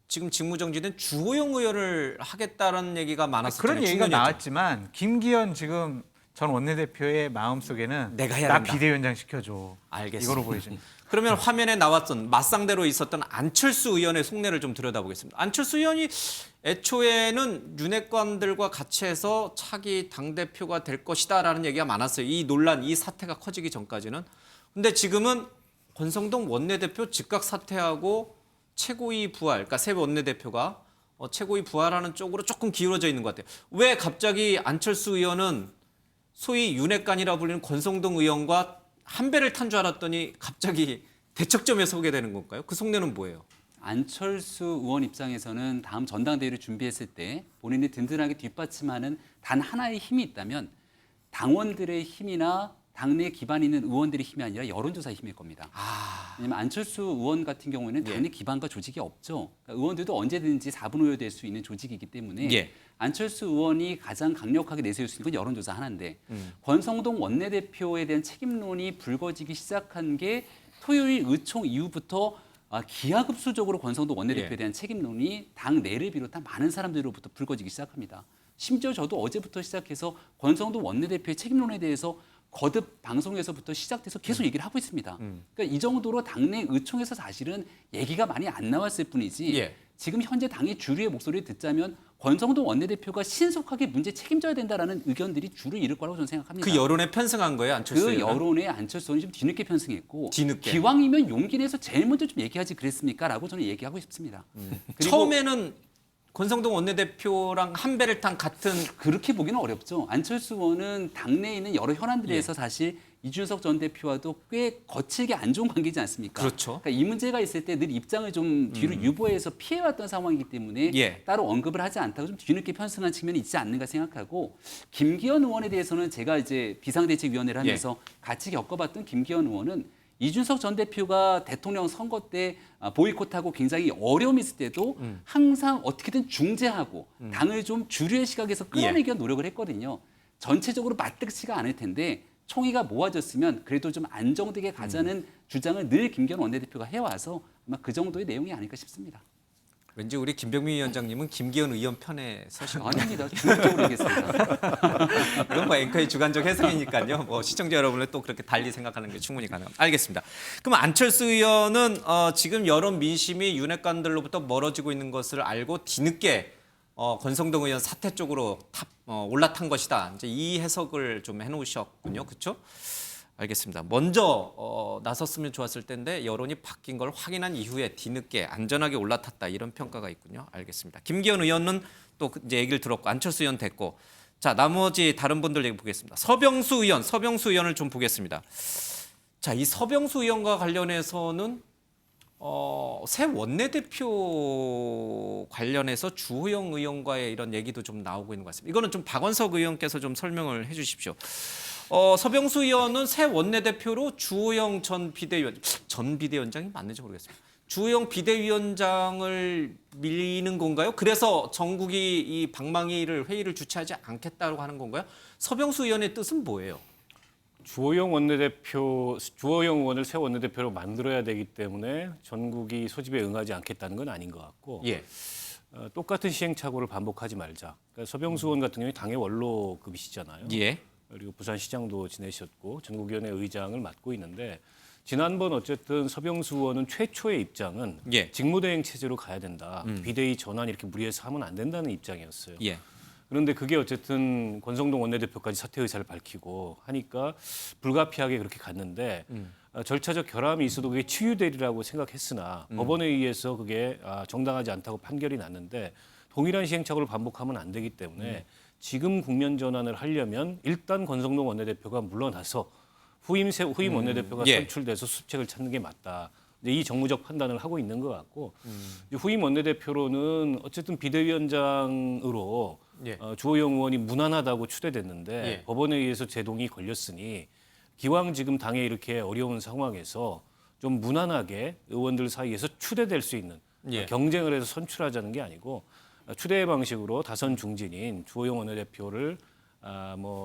지금 직무정지된 주호영 의원을 하겠다는 얘기가 많았었잖아요. 그런 얘기가 중요했죠. 나왔지만 김기현 지금 전 원내대표의 마음속에는 내가 해야 나 된다. 비대위원장 시켜줘. 알겠습니다. 이거로 보여집니다. 그러면 화면에 나왔던 맞상대로 있었던 안철수 의원의 속내를 좀 들여다보겠습니다. 안철수 의원이 애초에는 윤핵관들과 같이 해서 차기 당대표가 될 것이다라는 얘기가 많았어요. 이 논란, 이 사태가 커지기 전까지는. 근데 지금은 권성동 원내대표 즉각 사퇴하고 최고위 부활, 그러니까 새 원내대표가 최고위 부활하는 쪽으로 조금 기울어져 있는 것 같아요. 왜 갑자기 안철수 의원은 소위 윤핵관이라 불리는 권성동 의원과 한 배를 탄 줄 알았더니 갑자기 대척점에 서게 되는 건가요? 그 속내는 뭐예요? 안철수 의원 입장에서는 다음 전당대회를 준비했을 때 본인이 든든하게 뒷받침하는 단 하나의 힘이 있다면 당원들의 힘이나 당내 기반 있는 의원들의 힘이 아니라 여론조사 힘일 겁니다. 왜냐하면 안철수 의원 같은 경우에는 당내 기반과 조직이 없죠. 그러니까 의원들도 언제든지 4분 5여 될 수 있는 조직이기 때문에 예. 안철수 의원이 가장 강력하게 내세울 수 있는 건 여론조사 하나인데 권성동 원내대표에 대한 책임론이 불거지기 시작한 게 토요일 의총 이후부터 기하급수적으로 권성동 원내대표에 대한 책임론이 당 내를 비롯한 많은 사람들로부터 불거지기 시작합니다. 심지어 저도 어제부터 시작해서 권성동 원내대표의 책임론에 대해서 거듭 방송에서부터 시작돼서 계속 얘기를 하고 있습니다. 그러니까 이 정도로 당내 의총에서 사실은 얘기가 많이 안 나왔을 뿐이지 예. 지금 현재 당의 주류의 목소리를 듣자면 권성동 원내대표가 신속하게 문제 책임져야 된다라는 의견들이 주를 이룰 거라고 저는 생각합니다. 그 여론에 편승한 거예요, 안철수 그 의원은? 여론에 안철수 의원이 좀 뒤늦게 편승했고 뒤늦게. 기왕이면 용기 내서 제일 먼저 좀 얘기하지 그랬습니까? 라고 저는 얘기하고 싶습니다. 그리고 처음에는 권성동 원내대표랑 한 배를 탄 같은 그렇게 보기는 어렵죠. 안철수 의원은 당내에 있는 여러 현안들에서 사실 이준석 전 대표와도 꽤 거칠게 안 좋은 관계이지 않습니까? 그렇죠. 그러니까 이 문제가 있을 때 늘 입장을 좀 뒤로 유보해서 피해왔던 상황이기 때문에 예. 따로 언급을 하지 않다고 좀 뒤늦게 편승한 측면이 있지 않는가 생각하고 김기현 의원에 대해서는 제가 이제 비상대책위원회를 하면서 같이 겪어봤던 김기현 의원은 이준석 전 대표가 대통령 선거 때 보이콧하고 굉장히 어려움이 있을 때도 항상 어떻게든 중재하고 당을 좀 주류의 시각에서 끌어내기 위한 노력을 했거든요. 전체적으로 맞득치가 않을 텐데 총의가 모아졌으면 그래도 좀 안정되게 가자는 주장을 늘 김기현 원내대표가 해와서 아마 그 정도의 내용이 아닐까 싶습니다. 왠지 우리 김병민 위원장님은 김기현 의원 편에 서시는 아닙니다. 중립적으로 얘기했습니다. 이건 뭐 앵커의 주관적 해석이니까요. 뭐 시청자 여러분을 또 그렇게 달리 생각하는 게 충분히 가능합니다. 알겠습니다. 그럼 안철수 의원은 지금 여론 민심이 윤핵관들로부터 멀어지고 있는 것을 알고 뒤늦게 권성동 의원 사퇴 쪽으로 올라탄 것이다. 이제 이 해석을 좀 해놓으셨군요. 그렇죠? 알겠습니다. 먼저 나섰으면 좋았을 텐데 여론이 바뀐 걸 확인한 이후에 뒤늦게 안전하게 올라탔다 이런 평가가 있군요. 알겠습니다. 김기현 의원은 또 이제 얘기를 들었고 안철수 의원 됐고 자 나머지 다른 분들 얘기 보겠습니다. 서병수 의원을 좀 보겠습니다. 자, 이 서병수 의원과 관련해서는 새 원내대표 관련해서 주호영 의원과의 이런 얘기도 좀 나오고 있는 것 같습니다. 이거는 좀 박원석 의원께서 좀 설명을 해주십시오. 서병수 의원은 새 원내대표로 주호영 전 비대위원장이 맞는지 모르겠습니다. 주호영 비대위원장을 밀리는 건가요? 그래서 정국이 이 회의를 주최하지 않겠다고 하는 건가요? 서병수 의원의 뜻은 뭐예요? 주호영 의원을 새 원내대표로 만들어야 되기 때문에 전국이 소집에 응하지 않겠다는 건 아닌 것 같고 예. 똑같은 시행착오를 반복하지 말자. 그러니까 서병수 의원 같은 경우에 당의 원로급이시잖아요. 예. 그리고 부산시장도 지내셨고 전국위원회 의장을 맡고 있는데 지난번 어쨌든 서병수 의원은 최초의 입장은 예. 직무대행 체제로 가야 된다. 비대위 전환 이렇게 무리해서 하면 안 된다는 입장이었어요. 예. 그런데 그게 어쨌든 권성동 원내대표까지 사퇴 의사를 밝히고 하니까 불가피하게 그렇게 갔는데 절차적 결함이 있어도 그게 치유되리라고 생각했으나 법원에 의해서 그게 정당하지 않다고 판결이 났는데 동일한 시행착오를 반복하면 안 되기 때문에 지금 국면 전환을 하려면 일단 권성동 원내대표가 물러나서 후임 원내대표가 예. 선출돼서 수습책을 찾는 게 맞다. 이 정무적 판단을 하고 있는 것 같고 후임 원내대표로는 어쨌든 비대위원장으로 예. 주호영 의원이 무난하다고 추대됐는데 예. 법원에 의해서 제동이 걸렸으니 기왕 지금 당에 이렇게 어려운 상황에서 좀 무난하게 의원들 사이에서 추대될 수 있는 예. 경쟁을 해서 선출하자는 게 아니고 추대 방식으로 다선 중진인 주호영 원내대표를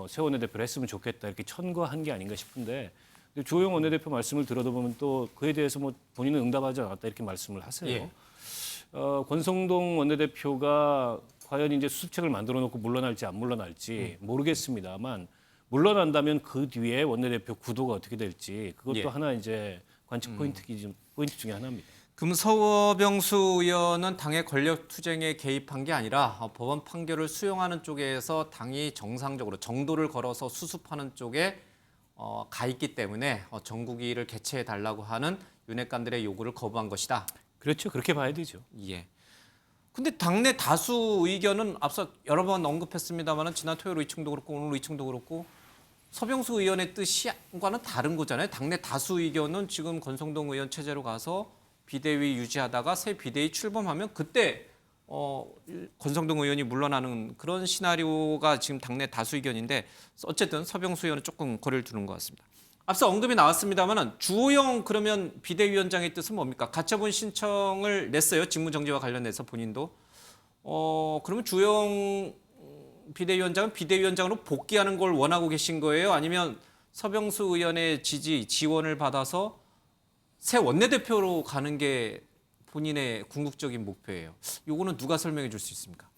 새 원내대표를 했으면 좋겠다 이렇게 천거한 게 아닌가 싶은데 근데 주호영 원내대표 말씀을 들어보면 또 그에 대해서 뭐 본인은 응답하지 않았다 이렇게 말씀을 하세요. 예. 권성동 원내대표가 과연 이제 수습책을 만들어 놓고 물러날지 안 물러날지 모르겠습니다만 물러난다면 그 뒤에 원내대표 구도가 어떻게 될지 그것도 예. 하나 이제 관측 포인트 중에 하나입니다. 그럼 서병수 의원은 당의 권력 투쟁에 개입한 게 아니라 법원 판결을 수용하는 쪽에서 당이 정상적으로 정도를 걸어서 수습하는 쪽에 가 있기 때문에 정국위를 개최해 달라고 하는 윤핵관들의 요구를 거부한 것이다. 그렇죠. 그렇게 봐야 되죠. 예. 근데 당내 다수 의견은 앞서 여러 번 언급했습니다만 지난 토요일 의총도 그렇고 오늘 의총도 그렇고 서병수 의원의 뜻과는 다른 거잖아요. 당내 다수 의견은 지금 권성동 의원 체제로 가서 비대위 유지하다가 새 비대위 출범하면 그때 권성동 의원이 물러나는 그런 시나리오가 지금 당내 다수 의견인데 어쨌든 서병수 의원은 조금 거리를 두는 것 같습니다. 앞서 언급이 나왔습니다만 주호영 그러면 비대위원장의 뜻은 뭡니까? 가처분 신청을 냈어요. 직무정지와 관련해서 본인도. 그러면 주호영 비대위원장은 비대위원장으로 복귀하는 걸 원하고 계신 거예요? 아니면 서병수 의원의 지원을 받아서 새 원내대표로 가는 게 본인의 궁극적인 목표예요. 요거는 누가 설명해 줄 수 있습니까?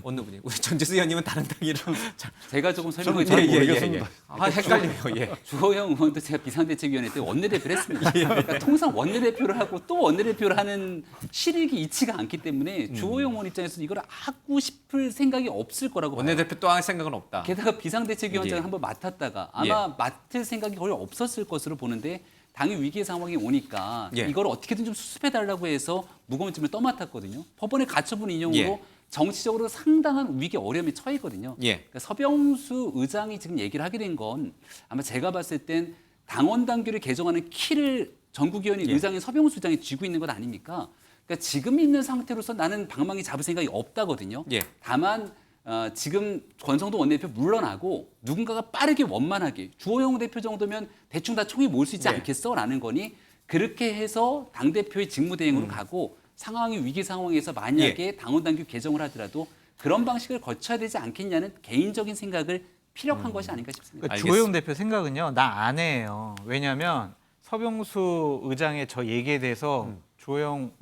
어느 분이? 우리 전재수 의원님은 다른 당이라. 제가 조금 설명을 잘 모르겠습니다. 헷갈려요. 예. 주호영 의원도 제가 비상대책위원회 때 원내대표를 했습니다. 그러니까 통상 원내대표를 하고 또 원내대표를 하는 실익이 있지가 않기 때문에 주호영 의원 입장에서 이걸 하고 싶을 생각이 없을 거라고 봐요. 원내대표 또 할 생각은 없다. 게다가 비상대책위원장을 예. 한번 맡았다가 아마 맡을 생각이 거의 없었을 것으로 보는데 당이 위기의 상황이 오니까 예. 이걸 어떻게든 좀 수습해달라고 해서 무거운 짐을 떠맡았거든요. 법원의 가처분 인용으로 예. 정치적으로 상당한 위기 어려움에 처해 있거든요. 예. 그러니까 서병수 의장이 지금 얘기를 하게 된 건 아마 제가 봤을 땐 당원 당규를 개정하는 키를 전국위원회 예. 의장인 서병수 의장이 쥐고 있는 것 아닙니까? 그러니까 지금 있는 상태로서 나는 방망이 잡을 생각이 없다거든요. 예. 다만 지금 권성동 원내대표 물러나고 누군가가 빠르게 원만하게 주호영 대표 정도면 대충 다 총에 모을 수 있지 네. 않겠어라는 거니 그렇게 해서 당대표의 직무대행으로 가고 상황이 위기 상황에서 만약에 당원 당규 개정을 하더라도 그런 방식을 거쳐야 되지 않겠냐는 개인적인 생각을 피력한 것이 아닌가 싶습니다. 그러니까 주호영 대표 생각은요, 나 안 해요. 왜냐하면 서병수 의장의 저 얘기에 대해서 주호영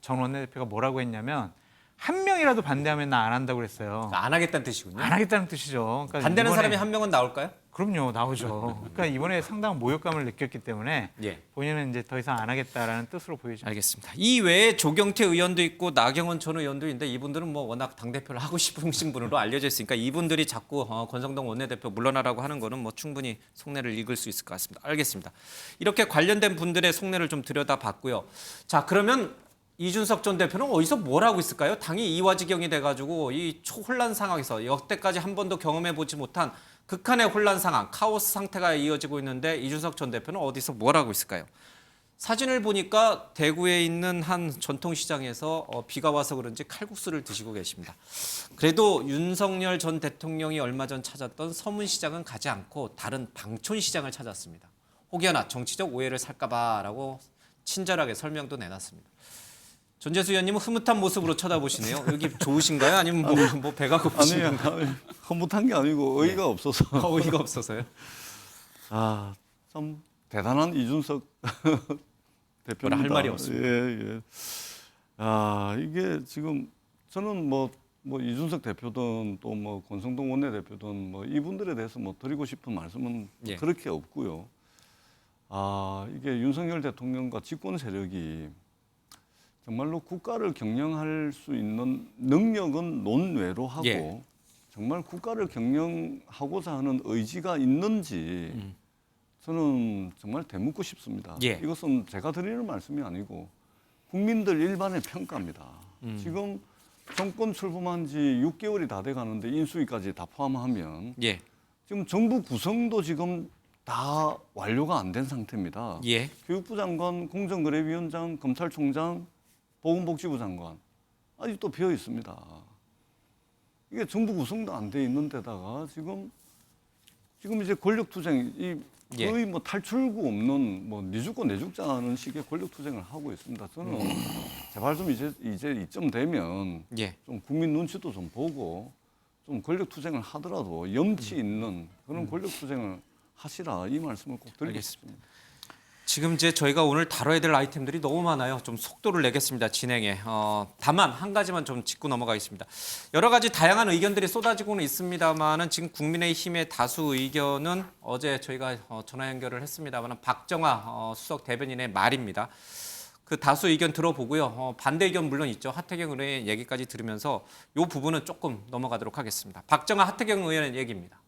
전 원내대표가 뭐라고 했냐면 한 명이라도 반대하면 나 안 한다고 그랬어요. 안 하겠다는 뜻이군요. 안 하겠다는 뜻이죠. 그러니까 반대하는 이번에- 사람이 한 명은 나올까요? 그럼요, 나오죠. 그러니까 이번에 상당한 모욕감을 느꼈기 때문에 예. 본인은 이제 더 이상 안 하겠다라는 뜻으로 보이죠. 알겠습니다. 이 외에 조경태 의원도 있고 나경원 전 의원도 있는데 이분들은 뭐 워낙 당대표를 하고 싶으신 분으로 알려져 있으니까 이분들이 자꾸 권성동 원내대표 물러나라고 하는 거는 뭐 충분히 속내를 읽을 수 있을 것 같습니다. 알겠습니다. 이렇게 관련된 분들의 속내를 좀 들여다봤고요. 자, 그러면 이준석 전 대표는 어디서 뭘 하고 있을까요? 당이 이화지경이 돼가지고 이 초혼란 상황에서 역대까지 한 번도 경험해보지 못한 극한의 혼란 상황, 카오스 상태가 이어지고 있는데 이준석 전 대표는 어디서 뭘 하고 있을까요? 사진을 보니까 대구에 있는 한 전통시장에서 비가 와서 그런지 칼국수를 드시고 계십니다. 그래도 윤석열 전 대통령이 얼마 전 찾았던 서문시장은 가지 않고 다른 방촌시장을 찾았습니다. 혹여나 정치적 오해를 살까 봐라고 친절하게 설명도 내놨습니다. 전재수 의원님은 흐뭇한 모습으로 쳐다보시네요. 여기 좋으신가요? 아니면 뭐 배가 고프신가요? 아니, 허무한 게 아니고 의의가 없어서. 의의가 없어서요? 아, 참 대단한 이준석 대표입니다. 뭐라 할 말이 없습니다. 예. 아, 이게 지금 저는 뭐 이준석 대표든 또 뭐 권성동 원내대표든 뭐 이분들에 대해서 뭐 드리고 싶은 말씀은 예. 그렇게 없고요. 아, 이게 윤석열 대통령과 집권 세력이 정말로 국가를 경영할 수 있는 능력은 논외로 하고 예. 정말 국가를 경영하고자 하는 의지가 있는지 저는 정말 되묻고 싶습니다. 예. 이것은 제가 드리는 말씀이 아니고 국민들 일반의 평가입니다. 지금 정권 출범한 지 6개월이 다 돼 가는데 인수위까지 다 포함하면 예. 지금 정부 구성도 지금 다 완료가 안 된 상태입니다. 예. 교육부 장관, 공정거래위원장, 검찰총장, 보건복지부 장관 아직도 비어 있습니다. 이게 정부 구성도 안 돼 있는 데다가 지금 이제 권력투쟁 거의 뭐 탈출구 없는 뭐 니 죽고 내 죽자는 식의 권력투쟁을 하고 있습니다. 저는 제발 좀 이제 이쯤 되면 예. 좀 국민 눈치도 좀 보고 좀 권력투쟁을 하더라도 염치 있는 그런 권력투쟁을 하시라 이 말씀을 꼭 드리고 알겠습니다. 싶습니다. 지금 이제 저희가 오늘 다뤄야 될 아이템들이 너무 많아요. 좀 속도를 내겠습니다. 진행에. 다만 한 가지만 좀 짚고 넘어가겠습니다. 여러 가지 다양한 의견들이 쏟아지고는 있습니다만은 지금 국민의힘의 다수 의견은 어제 저희가 전화 연결을 했습니다만은 박정아 수석 대변인의 말입니다. 그 다수 의견 들어보고요. 반대 의견 물론 있죠. 하태경 의원의 얘기까지 들으면서 이 부분은 조금 넘어가도록 하겠습니다. 박정아 하태경 의원의 얘기입니다.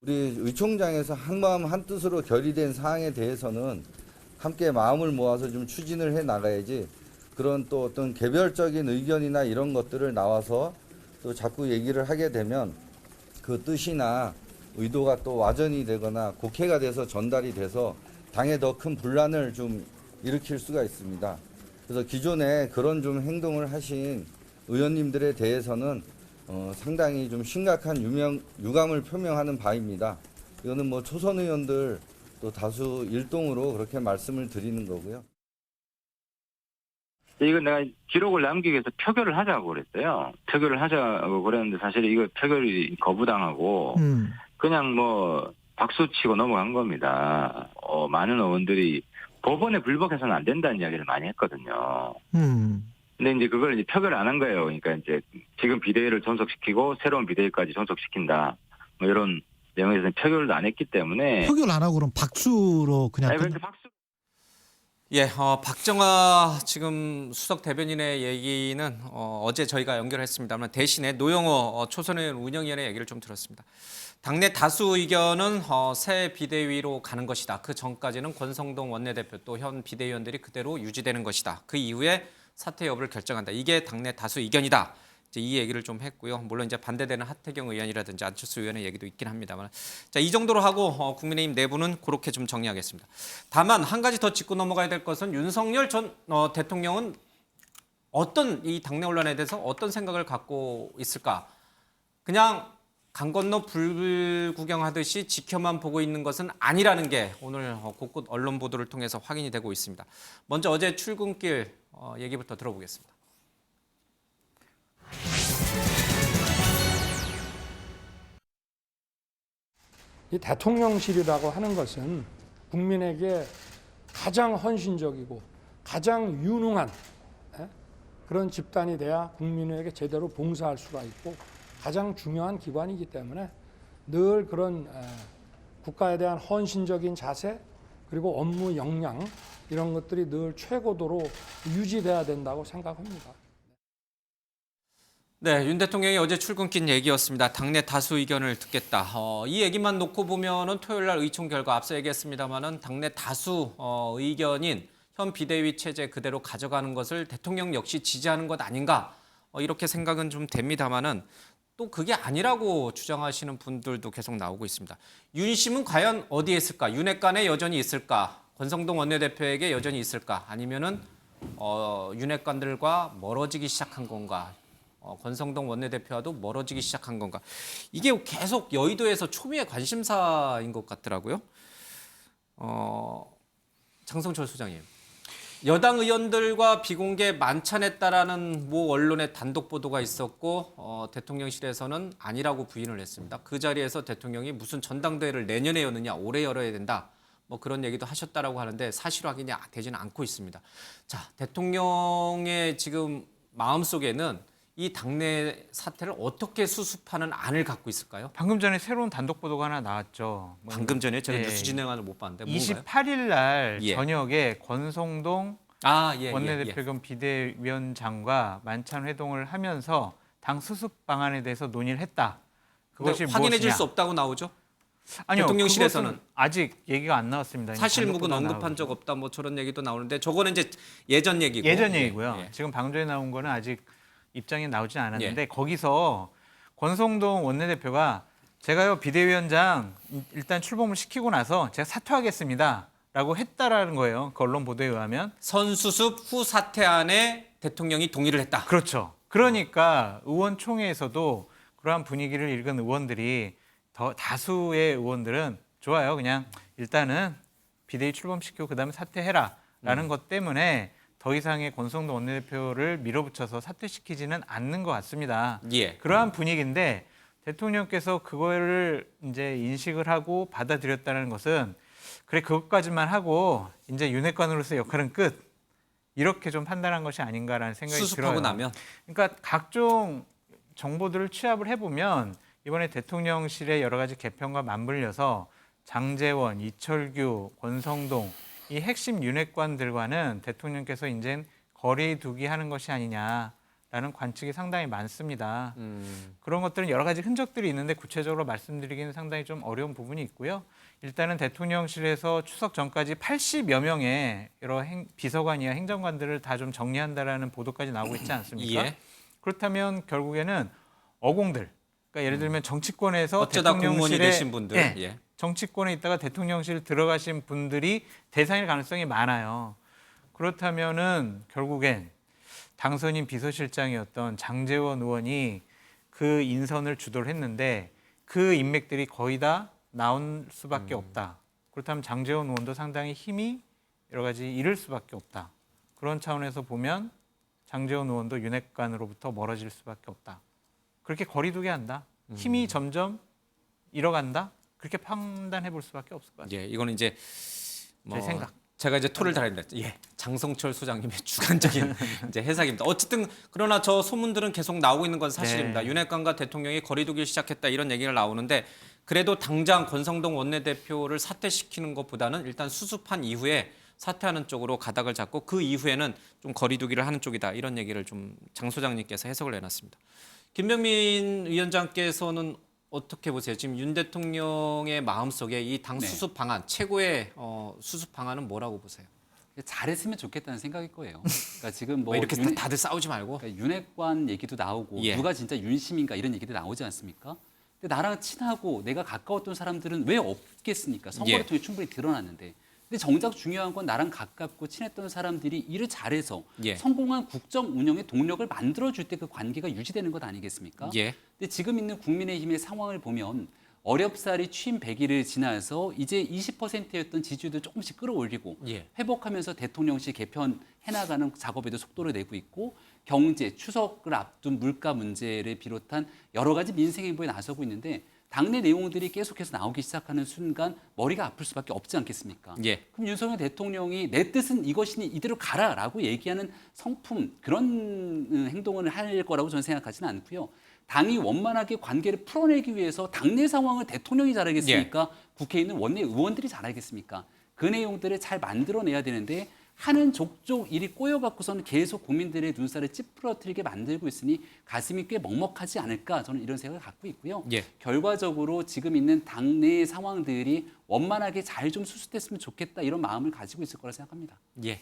우리 의총장에서 한마음 한뜻으로 결의된 사항에 대해서는 함께 마음을 모아서 좀 추진을 해 나가야지 그런 또 어떤 개별적인 의견이나 이런 것들을 나와서 또 자꾸 얘기를 하게 되면 그 뜻이나 의도가 또 와전이 되거나 곡해가 돼서 전달이 돼서 당에 더 큰 분란을 좀 일으킬 수가 있습니다. 그래서 기존에 그런 좀 행동을 하신 의원님들에 대해서는 상당히 좀 심각한 유감을 표명하는 바입니다. 이거는 뭐 초선 의원들 또 다수 일동으로 그렇게 말씀을 드리는 거고요. 이건 내가 기록을 남기기 위해서 표결을 하자고 그랬어요. 표결을 하자고 그랬는데 사실 이거 표결이 거부당하고 그냥 뭐 박수치고 넘어간 겁니다. 많은 의원들이 법원에 불복해서는 안 된다는 이야기를 많이 했거든요. 근데 이제 그걸 이제 표결을 안 한 거예요. 그러니까 이제 지금 비대위를 존속시키고 새로운 비대위까지 존속시킨다. 뭐 이런 내용에서는 표결도 안 했기 때문에. 표결 안 하고 그럼 박수로 그냥. 아니, 그런데 박수. 예, 박정아 지금 수석 대변인의 얘기는 어제 저희가 연결했습니다만 대신에 노영호 초선의원 운영위원회 얘기를 좀 들었습니다. 당내 다수 의견은 새 비대위로 가는 것이다. 그 전까지는 권성동 원내대표 또 현 비대위원들이 그대로 유지되는 것이다. 그 이후에 사퇴 여부를 결정한다. 이게 당내 다수 의견이다. 이제 이 얘기를 좀 했고요. 물론 이제 반대되는 하태경 의원이라든지 안철수 의원의 얘기도 있긴 합니다만, 자, 이 정도로 하고 국민의힘 내부는 그렇게 좀 정리하겠습니다. 다만 한 가지 더 짚고 넘어가야 될 것은 윤석열 전 대통령은 어떤 이 당내 혼란에 대해서 어떤 생각을 갖고 있을까? 그냥 강 건너 불 구경하듯이 지켜만 보고 있는 것은 아니라는 게 오늘 곳곳 언론 보도를 통해서 확인이 되고 있습니다. 먼저 어제 출근길 얘기부터 들어보겠습니다. 이 대통령실이라고 하는 것은 국민에게 가장 헌신적이고 가장 유능한 그런 집단이 돼야 국민에게 제대로 봉사할 수가 있고 가장 중요한 기관이기 때문에 늘 그런 국가에 대한 헌신적인 자세 그리고 업무 역량 이런 것들이 늘 최고도로 유지돼야 된다고 생각합니다. 네, 윤 대통령이 어제 출근길 얘기였습니다. 당내 다수 의견을 듣겠다. 이 얘기만 놓고 보면은 토요일 날 의총 결과 앞서 얘기했습니다만은 당내 다수 의견인 현 비대위 체제 그대로 가져가는 것을 대통령 역시 지지하는 것 아닌가 이렇게 생각은 좀 됩니다만은 또 그게 아니라고 주장하시는 분들도 계속 나오고 있습니다. 윤심은 과연 어디에 있을까? 윤핵관에 여전히 있을까? 권성동 원내대표에게 여전히 있을까? 아니면은 윤핵관들과 멀어지기 시작한 건가? 권성동 원내대표와도 멀어지기 시작한 건가? 이게 계속 여의도에서 초미의 관심사인 것 같더라고요. 장성철 소장님. 여당 의원들과 비공개 만찬했다라는 모 언론의 단독 보도가 있었고 대통령실에서는 아니라고 부인을 했습니다. 그 자리에서 대통령이 무슨 전당대회를 내년에 여느냐, 올해 열어야 된다. 뭐 그런 얘기도 하셨다라고 하는데 사실 확인이 되지는 않고 있습니다. 자, 대통령의 지금 마음속에는 이 당내 사태를 어떻게 수습하는 안을 갖고 있을까요? 방금 전에 새로운 단독 보도가 하나 나왔죠. 방금 전에 제가 예. 뉴스 진행안을 못 봤는데 뭔가요? 28일 날 예. 저녁에 권성동 예. 원내대표 겸 비대위원장과 만찬 회동을 하면서 당 수습 방안에 대해서 논의를 했다. 그것이 확인해 줄 무엇이냐? 수 없다고 나오죠? 아니요, 대통령실에서는 그것은 아직 얘기가 안 나왔습니다. 사실무근 언급한 적 없다 뭐 저런 얘기도 나오는데 저거는 이제 예전 얘기고. 예전 얘기고요. 예. 지금 방금 전에 나온 거는 아직 입장이 나오지 않았는데 예. 거기서 권성동 원내대표가 제가요 비대위원장 일단 출범을 시키고 나서 제가 사퇴하겠습니다라고 했다라는 거예요. 그 언론 보도에 의하면. 선수습 후 사퇴안에 대통령이 동의를 했다. 그렇죠. 그러니까 의원총회에서도 그러한 분위기를 읽은 의원들이 다수의 의원들은 좋아요. 그냥 일단은 비대위 출범시키고 그다음에 사퇴해라라는 것 때문에 더 이상의 권성동 원내대표를 밀어붙여서 사퇴시키지는 않는 것 같습니다. 예. 그러한 분위기인데 대통령께서 그거를 이제 인식을 하고 받아들였다는 것은 그래 그것까지만 하고 이제 윤핵관으로서의 역할은 끝 이렇게 좀 판단한 것이 아닌가라는 생각이 수습하고 들어요. 나면. 그러니까 각종 정보들을 취합을 해보면 이번에 대통령실의 여러 가지 개편과 맞물려서 장제원, 이철규, 권성동 이 핵심 윤핵관들과는 대통령께서 이제 거리 두기 하는 것이 아니냐라는 관측이 상당히 많습니다. 그런 것들은 여러 가지 흔적들이 있는데 구체적으로 말씀드리기는 상당히 좀 어려운 부분이 있고요. 일단은 대통령실에서 추석 전까지 80여 명의 여러 비서관이나 행정관들을 다 좀 정리한다라는 보도까지 나오고 있지 않습니까? 예. 그렇다면 결국에는 어공들, 그러니까 예를 들면 정치권에서 어쩌다 공무원이 대통령실에 되신 분들. 예, 예. 정치권에 있다가 대통령실 들어가신 분들이 대상일 가능성이 많아요. 그렇다면은 결국엔 당선인 비서실장이었던 장제원 의원이 그 인선을 주도를 했는데 그 인맥들이 거의 다 나온 수밖에 없다. 그렇다면 장제원 의원도 상당히 힘이 여러 가지 잃을 수밖에 없다. 그런 차원에서 보면 장제원 의원도 윤핵관으로부터 멀어질 수밖에 없다. 그렇게 거리두게 한다. 힘이 점점 잃어간다. 그렇게 판단해 볼 수밖에 없을 것 같아요. 예, 이거는 이제 제 생각. 제가 이제 토를 달았는데, 예, 장성철 소장님의 주관적인 이제 해석입니다. 어쨌든 그러나 저 소문들은 계속 나오고 있는 건 사실입니다. 네. 윤핵관과 대통령이 거리두기를 시작했다 이런 얘기가 나오는데 그래도 당장 권성동 원내대표를 사퇴시키는 것보다는 일단 수습한 이후에 사퇴하는 쪽으로 가닥을 잡고 그 이후에는 좀 거리두기를 하는 쪽이다 이런 얘기를 좀 장 소장님께서 해석을 내놨습니다. 김병민 위원장께서는 어떻게 보세요? 지금 윤 대통령의 마음속에 이 당 네. 수습 방안, 최고의 수습 방안은 뭐라고 보세요? 잘했으면 좋겠다는 생각일 거예요. 그러니까 지금 뭐 이렇게 다들 싸우지 말고. 그러니까 윤핵관 얘기도 나오고 예. 누가 진짜 윤심인가 이런 얘기도 나오지 않습니까? 근데 나랑 친하고 내가 가까웠던 사람들은 왜 없겠습니까? 선거를 예. 통해 충분히 드러났는데. 근데 정작 중요한 건 나랑 가깝고 친했던 사람들이 일을 잘해서 예. 성공한 국정 운영의 동력을 만들어줄 때 그 관계가 유지되는 것 아니겠습니까? 예. 근데 지금 있는 국민의힘의 상황을 보면 어렵사리 취임 100일을 지나서 이제 20%였던 지지율도 조금씩 끌어올리고 예. 회복하면서 대통령실 개편 해나가는 작업에도 속도를 내고 있고 경제, 추석을 앞둔 물가 문제를 비롯한 여러 가지 민생 행보에 나서고 있는데 당내 내용들이 계속해서 나오기 시작하는 순간 머리가 아플 수밖에 없지 않겠습니까? 예. 그럼 윤석열 대통령이 내 뜻은 이것이니 이대로 가라라고 얘기하는 성품 그런 행동을 할 거라고 저는 생각하지는 않고요. 당이 원만하게 관계를 풀어내기 위해서 당내 상황을 대통령이 잘하겠습니까? 국회에 있는 원내 의원들이 잘하겠습니까? 그 내용들을 잘 만들어내야 되는데 하는 족족 일이 꼬여갖고서는 계속 국민들의 눈살을 찌푸러뜨리게 만들고 있으니 가슴이 꽤 먹먹하지 않을까 저는 이런 생각을 갖고 있고요. 예. 결과적으로 지금 있는 당내의 상황들이 원만하게 잘 좀 수습됐으면 좋겠다 이런 마음을 가지고 있을 거라 생각합니다. 예.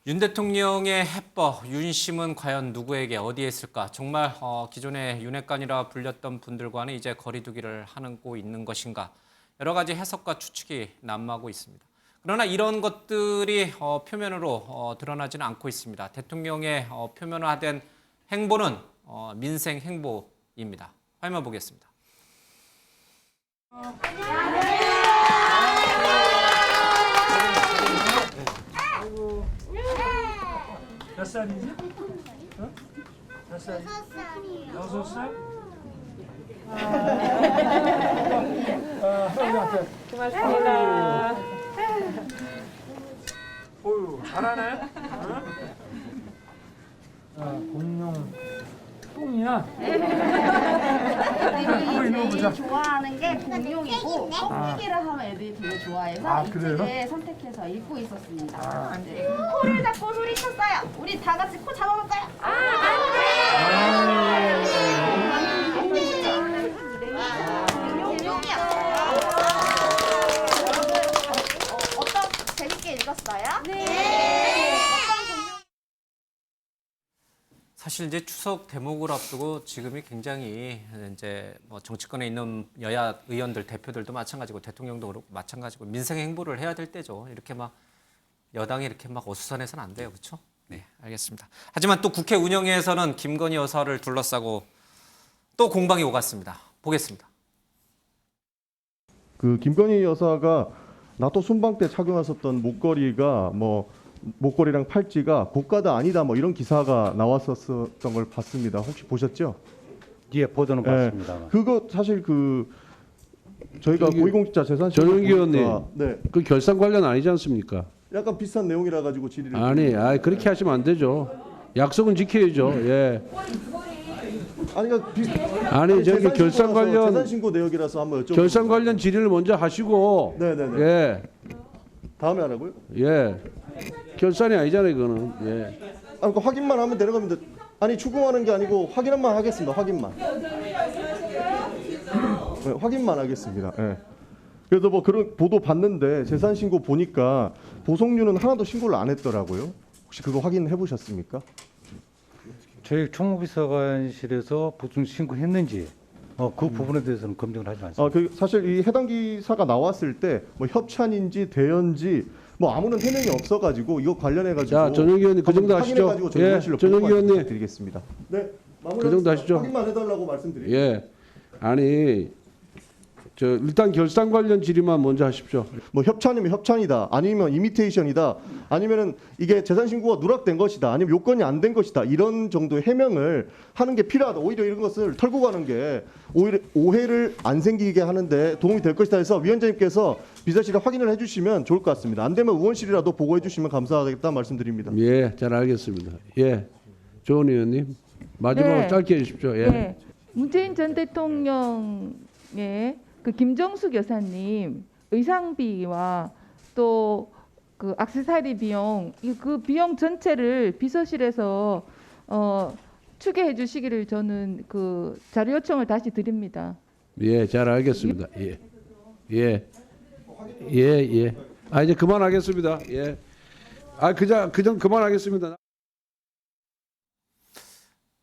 윤 대통령의 해법, 윤심은 과연 누구에게 어디에 있을까? 정말 기존의 윤핵관이라 불렸던 분들과는 이제 거리두기를 하고 있는 것인가? 여러 가지 해석과 추측이 난무하고 있습니다. 그러나 이런 것들이 표면으로 드러나지는 않고 있습니다. 대통령의 표면화된 행보는 민생 행보입니다. 화면 보겠습니다. 몇 살이지? 어? 몇 살? 6살? 할아버지한테 고맙습니다. 어휴, 잘하네. 공룡 똥이야? 애들이 제일 좋아하는 게 공룡이고 껍데기를 하면 애들이 되게 좋아해서 이 그래요? 책에 선택해서 읽고 있었습니다. 네. 코를 잡고 소리쳤어요. 우리 다 같이 코 잡아볼까요? 어떤 재밌게 읽었어요? 네. 사실 이제 추석 대목을 앞두고 지금이 굉장히 이제 뭐 정치권에 있는 여야 의원들 대표들도 마찬가지고 대통령도 그렇고 마찬가지고 민생 행보를 해야 될 때죠. 이렇게 막 여당이 이렇게 막 어수선해서는 안 돼요, 그렇죠? 네, 알겠습니다. 하지만 또 국회 운영위에서는 김건희 여사를 둘러싸고 또 공방이 오갔습니다. 보겠습니다. 그 김건희 여사가 나토 순방 때 착용하셨던 목걸이가 뭐 목걸이랑 팔찌가 고가다 아니다 뭐 이런 기사가 나왔었던 걸 봤습니다. 혹시 보셨죠? 예, 보도는 봤습니다. 그거 사실 그 저희가 고위공직자 재산 전용기 의원님, 네, 그 결산 관련 아니지 않습니까? 약간 비슷한 내용이라 가지고 질의를 아니, 그렇게 하시면 안 되죠. 약속은 지켜야죠. 예. 아니 그러니까 아니 저기 결산 관련 재산 신고 내역이라서 한번 여쭤보겠습니다. 결산 관련 질의를 먼저 하시고. 네네네. 예. 다음에 하라고요? 예. 결산이 아니잖아요, 그거는. 예. 그러니까 확인만 하면 되는 겁니다. 아니 추궁하는 게 아니고 확인만 하겠습니다. 확인만. 네, 확인만 하겠습니다. 예. 그래서 뭐 그런 보도 봤는데 재산 신고 보니까 보석류는 하나도 신고를 안 했더라고요. 혹시 그거 확인해 보셨습니까? 저희 총무비서관실에서 보충 신고했는지 그 부분에 대해서는 검증을 하지 않습니다. 그 사실 이 해당 기사가 나왔을 때 뭐 협찬인지 대연지 뭐 아무런 해명이 없어가지고 이거 관련해가지고 자, 전용기 의원님 그 정도 하시죠. 예, 전용기 의원님 드리겠습니다. 네, 그 정도 하시죠. 확인만 해달라고 말씀드립니다. 예. 아니 일단 결산 관련 질의만 먼저 하십시오. 뭐 협찬이면 협찬이다, 아니면 이미테이션이다, 아니면은 이게 재산 신고가 누락된 것이다, 아니면 요건이 안 된 것이다 이런 정도의 해명을 하는 게 필요하다. 오히려 이런 것을 털고 가는 게 오히려 오해를 안 생기게 하는데 도움이 될 것이다 해서 위원장님께서 비서실에 확인을 해주시면 좋을 것 같습니다. 안 되면 의원실이라도 보고해 주시면 감사하겠다 말씀드립니다. 예, 잘 알겠습니다. 예, 조은 의원님 마지막으로 네. 짧게 해주십시오. 예. 네. 문재인 전 대통령의 그 김정숙 여사님 의상비와 또 그 액세서리 비용 그 비용 전체를 비서실에서 추계해 주시기를 저는 그 자료 요청을 다시 드립니다. 예, 잘 알겠습니다. 예, 예, 예, 예. 이제 그만하겠습니다. 예. 그냥 그만하겠습니다.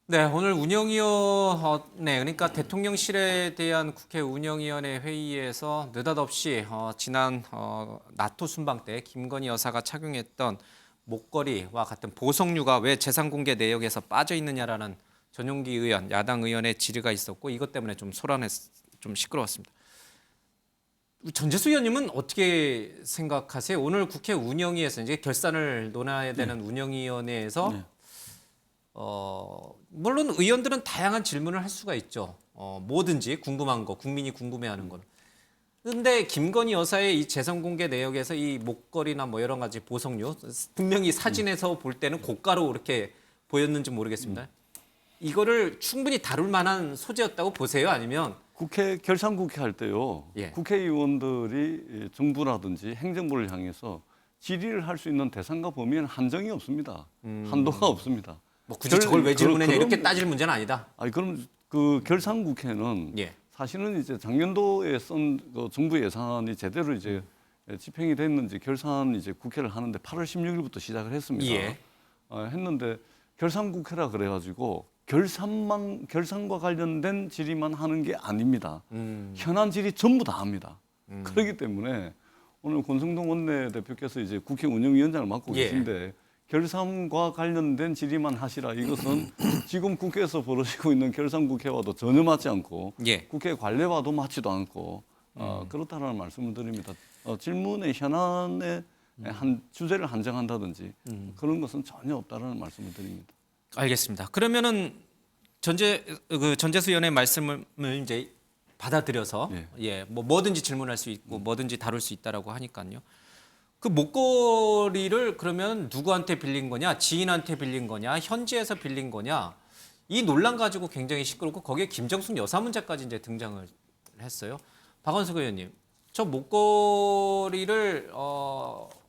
네, 오늘 운영위원회, 그러니까 대통령실에 대한 국회 운영위원회 회의에서 느닷없이 지난 나토 순방 때 김건희 여사가 착용했던 목걸이와 같은 보석류가 왜 재산공개 내역에서 빠져 있느냐라는 전용기 의원, 야당 의원의 질의가 있었고 이것 때문에 좀 좀 시끄러웠습니다. 전재수 의원님은 어떻게 생각하세요? 오늘 국회 운영위에서 이제 결산을 논해야 되는 운영위원회에서 물론 의원들은 다양한 질문을 할 수가 있죠. 뭐든지 궁금한 거, 국민이 궁금해하는 거. 그런데 김건희 여사의 이 재산 공개 내역에서 이 목걸이나 뭐 여러 가지 보석류 분명히 사진에서 볼 때는 고가로 이렇게 보였는지 모르겠습니다. 이거를 충분히 다룰 만한 소재였다고 보세요? 아니면 국회 결산국회 할 때요. 예. 국회의원들이 정부라든지 행정부를 향해서 질의를 할 수 있는 대상과 범위에는 한정이 없습니다. 한도가 없습니다. 뭐 굳이 저걸 왜 질문했냐 이렇게 따질 문제는 아니다. 아니 그럼 그 결산국회는 사실은 이제 작년도에 쓴 그 정부 예산이 제대로 이제 집행이 됐는지 결산 이제 국회를 하는데 8월 16일부터 시작을 했습니다. 예. 했는데 결산국회라 그래가지고 결산과 관련된 질의만 하는 게 아닙니다. 현안 질의 전부 다 합니다. 그렇기 때문에 오늘 권성동 원내대표께서 이제 국회 운영위원장을 맡고 예. 계신데 결산과 관련된 질의만 하시라. 이것은 지금 국회에서 벌어지고 있는 결산국회와도 전혀 맞지 않고 예. 국회 관례와도 맞지도 않고 그렇다는 말씀을 드립니다. 질문의 현안의 한 주제를 한정한다든지 그런 것은 전혀 없다는 말씀을 드립니다. 알겠습니다. 그러면은 전재수 의원의 말씀을 이제 받아들여서 뭐 뭐든지 질문할 수 있고 뭐든지 다룰 수 있다라고 하니까요. 그 목걸이를 그러면 누구한테 빌린 거냐, 지인한테 빌린 거냐, 현지에서 빌린 거냐, 이 논란 가지고 굉장히 시끄럽고 거기에 김정숙 여사 문제까지 이제 등장을 했어요. 박원석 의원님, 저 목걸이를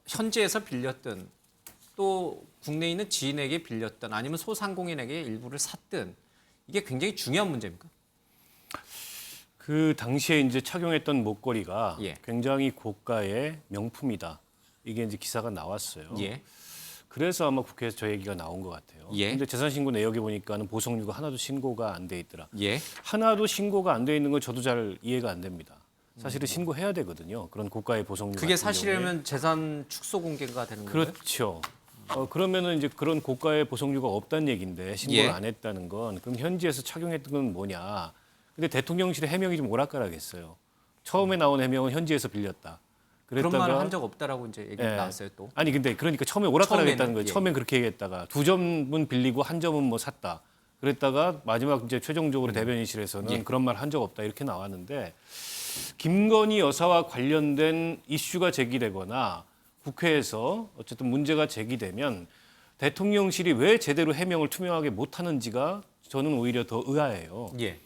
현지에서 빌렸든 또 국내에 있는 지인에게 빌렸든 아니면 소상공인에게 일부를 샀든 이게 굉장히 중요한 문제입니까? 그 당시에 이제 착용했던 목걸이가 예. 굉장히 고가의 명품이다. 이게 이제 기사가 나왔어요. 예. 그래서 아마 국회에서 저 얘기가 나온 것 같아요. 예. 근데 재산신고 내역에 보니까는 보석류가 하나도 신고가 안 돼 있더라. 예. 하나도 신고가 안 돼 있는 건 저도 잘 이해가 안 됩니다. 사실은 신고해야 되거든요. 그런 고가의 보석류. 그게 사실이라면 재산 축소 공개가 되는 거예요? 그렇죠. 그러면은 이제 그런 고가의 보석류가 없다는 얘기인데 신고를 예. 안 했다는 건 그럼 현지에서 착용했던 건 뭐냐? 근데 대통령실의 해명이 좀 오락가락했어요. 처음에 나온 해명은 현지에서 빌렸다. 그런 말을 한 적 없다라고 이제 얘기가 예. 나왔어요 또. 아니 근데 그러니까 처음에 오락가락했다는 처음에는, 거예요. 예. 처음엔 그렇게 얘기했다가 2점은 빌리고 1점은 뭐 샀다. 그랬다가 마지막 이제 최종적으로 대변인실에서는 예. 그런 말 한 적 없다 이렇게 나왔는데 김건희 여사와 관련된 이슈가 제기되거나 국회에서 어쨌든 문제가 제기되면 대통령실이 왜 제대로 해명을 투명하게 못하는지가 저는 오히려 더 의아해요. 예.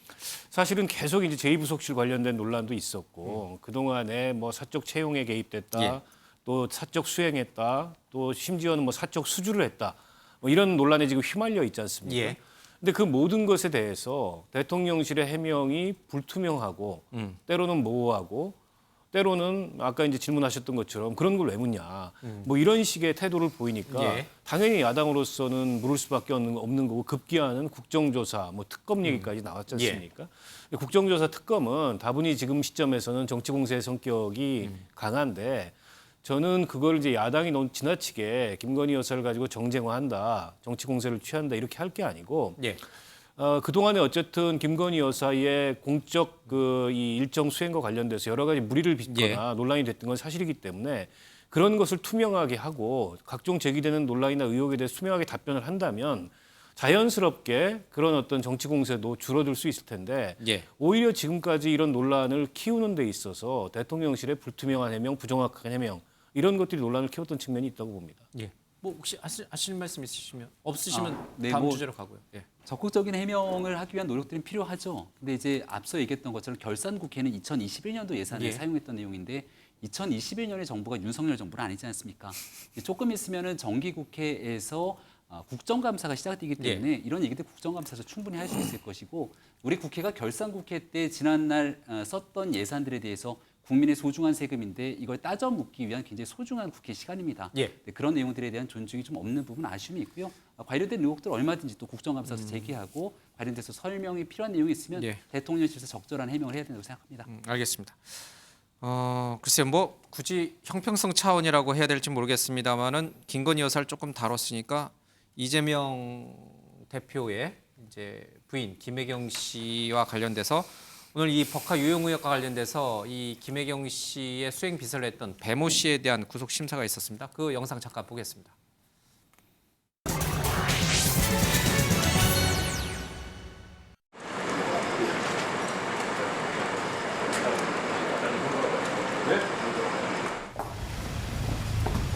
사실은 계속 이제 제2부속실 관련된 논란도 있었고 그동안에 뭐 사적 채용에 개입됐다, 예. 또 사적 수행했다, 또 심지어는 뭐 사적 수주를 했다, 뭐 이런 논란에 지금 휘말려 있지 않습니까? 예. 근데 그 모든 것에 대해서 대통령실의 해명이 불투명하고 때로는 모호하고 때로는 아까 이제 질문하셨던 것처럼 그런 걸 왜 묻냐 뭐 이런 식의 태도를 보이니까 예. 당연히 야당으로서는 물을 수밖에 없는 거고 급기야는 국정조사 뭐 특검 얘기까지 나왔지 않습니까? 국정조사 특검은 다분히 지금 시점에서는 정치 공세의 성격이 강한데 저는 그걸 이제 야당이 너무 지나치게 김건희 여사를 가지고 정쟁화한다, 정치 공세를 취한다 이렇게 할 게 아니고 예. 그동안에 어쨌든 김건희 여사의 공적 이 일정 수행과 관련돼서 여러 가지 무리를 빚거나 논란이 됐던 건 사실이기 때문에 그런 것을 투명하게 하고 각종 제기되는 논란이나 의혹에 대해 투명하게 답변을 한다면 자연스럽게 그런 어떤 정치 공세도 줄어들 수 있을 텐데 예. 오히려 지금까지 이런 논란을 키우는 데 있어서 대통령실의 불투명한 해명, 부정확한 해명 이런 것들이 논란을 키웠던 측면이 있다고 봅니다. 예. 뭐 혹시 하시는 말씀 있으시면 없으시면 네, 다음 뭐 주제로 가고요. 예. 적극적인 해명을 하기 위한 노력들은 필요하죠. 근데 이제 앞서 얘기했던 것처럼 결산국회는 2021년도 예산을 예. 사용했던 내용인데 2021년의 정부가 윤석열 정부는 아니지 않습니까? 조금 있으면은 정기국회에서 국정감사가 시작되기 때문에 이런 얘기들 국정감사에서 충분히 할 수 있을 것이고 우리 국회가 결산국회 때 지난날 썼던 예산들에 대해서 국민의 소중한 세금인데 이걸 따져 묻기 위한 굉장히 소중한 국회 시간입니다. 예. 네, 그런 내용들에 대한 존중이 좀 없는 부분은 아쉬움이 있고요. 관련된 의혹들 얼마든지 또 국정감사에서 제기하고 관련돼서 설명이 필요한 내용이 있으면 대통령실에서 적절한 해명을 해야 된다고 생각합니다. 알겠습니다. 글쎄요, 뭐 굳이 형평성 차원이라고 해야 될지 모르겠습니다만은 김건희 여사를 조금 다뤘으니까 이재명 대표의 이제 부인 김혜경 씨와 관련돼서 오늘 이 법카 유용 의혹과 관련돼서 이 김혜경 씨의 수행 비서를 했던 배모 씨에 대한 구속 심사가 있었습니다. 그 영상 잠깐 보겠습니다.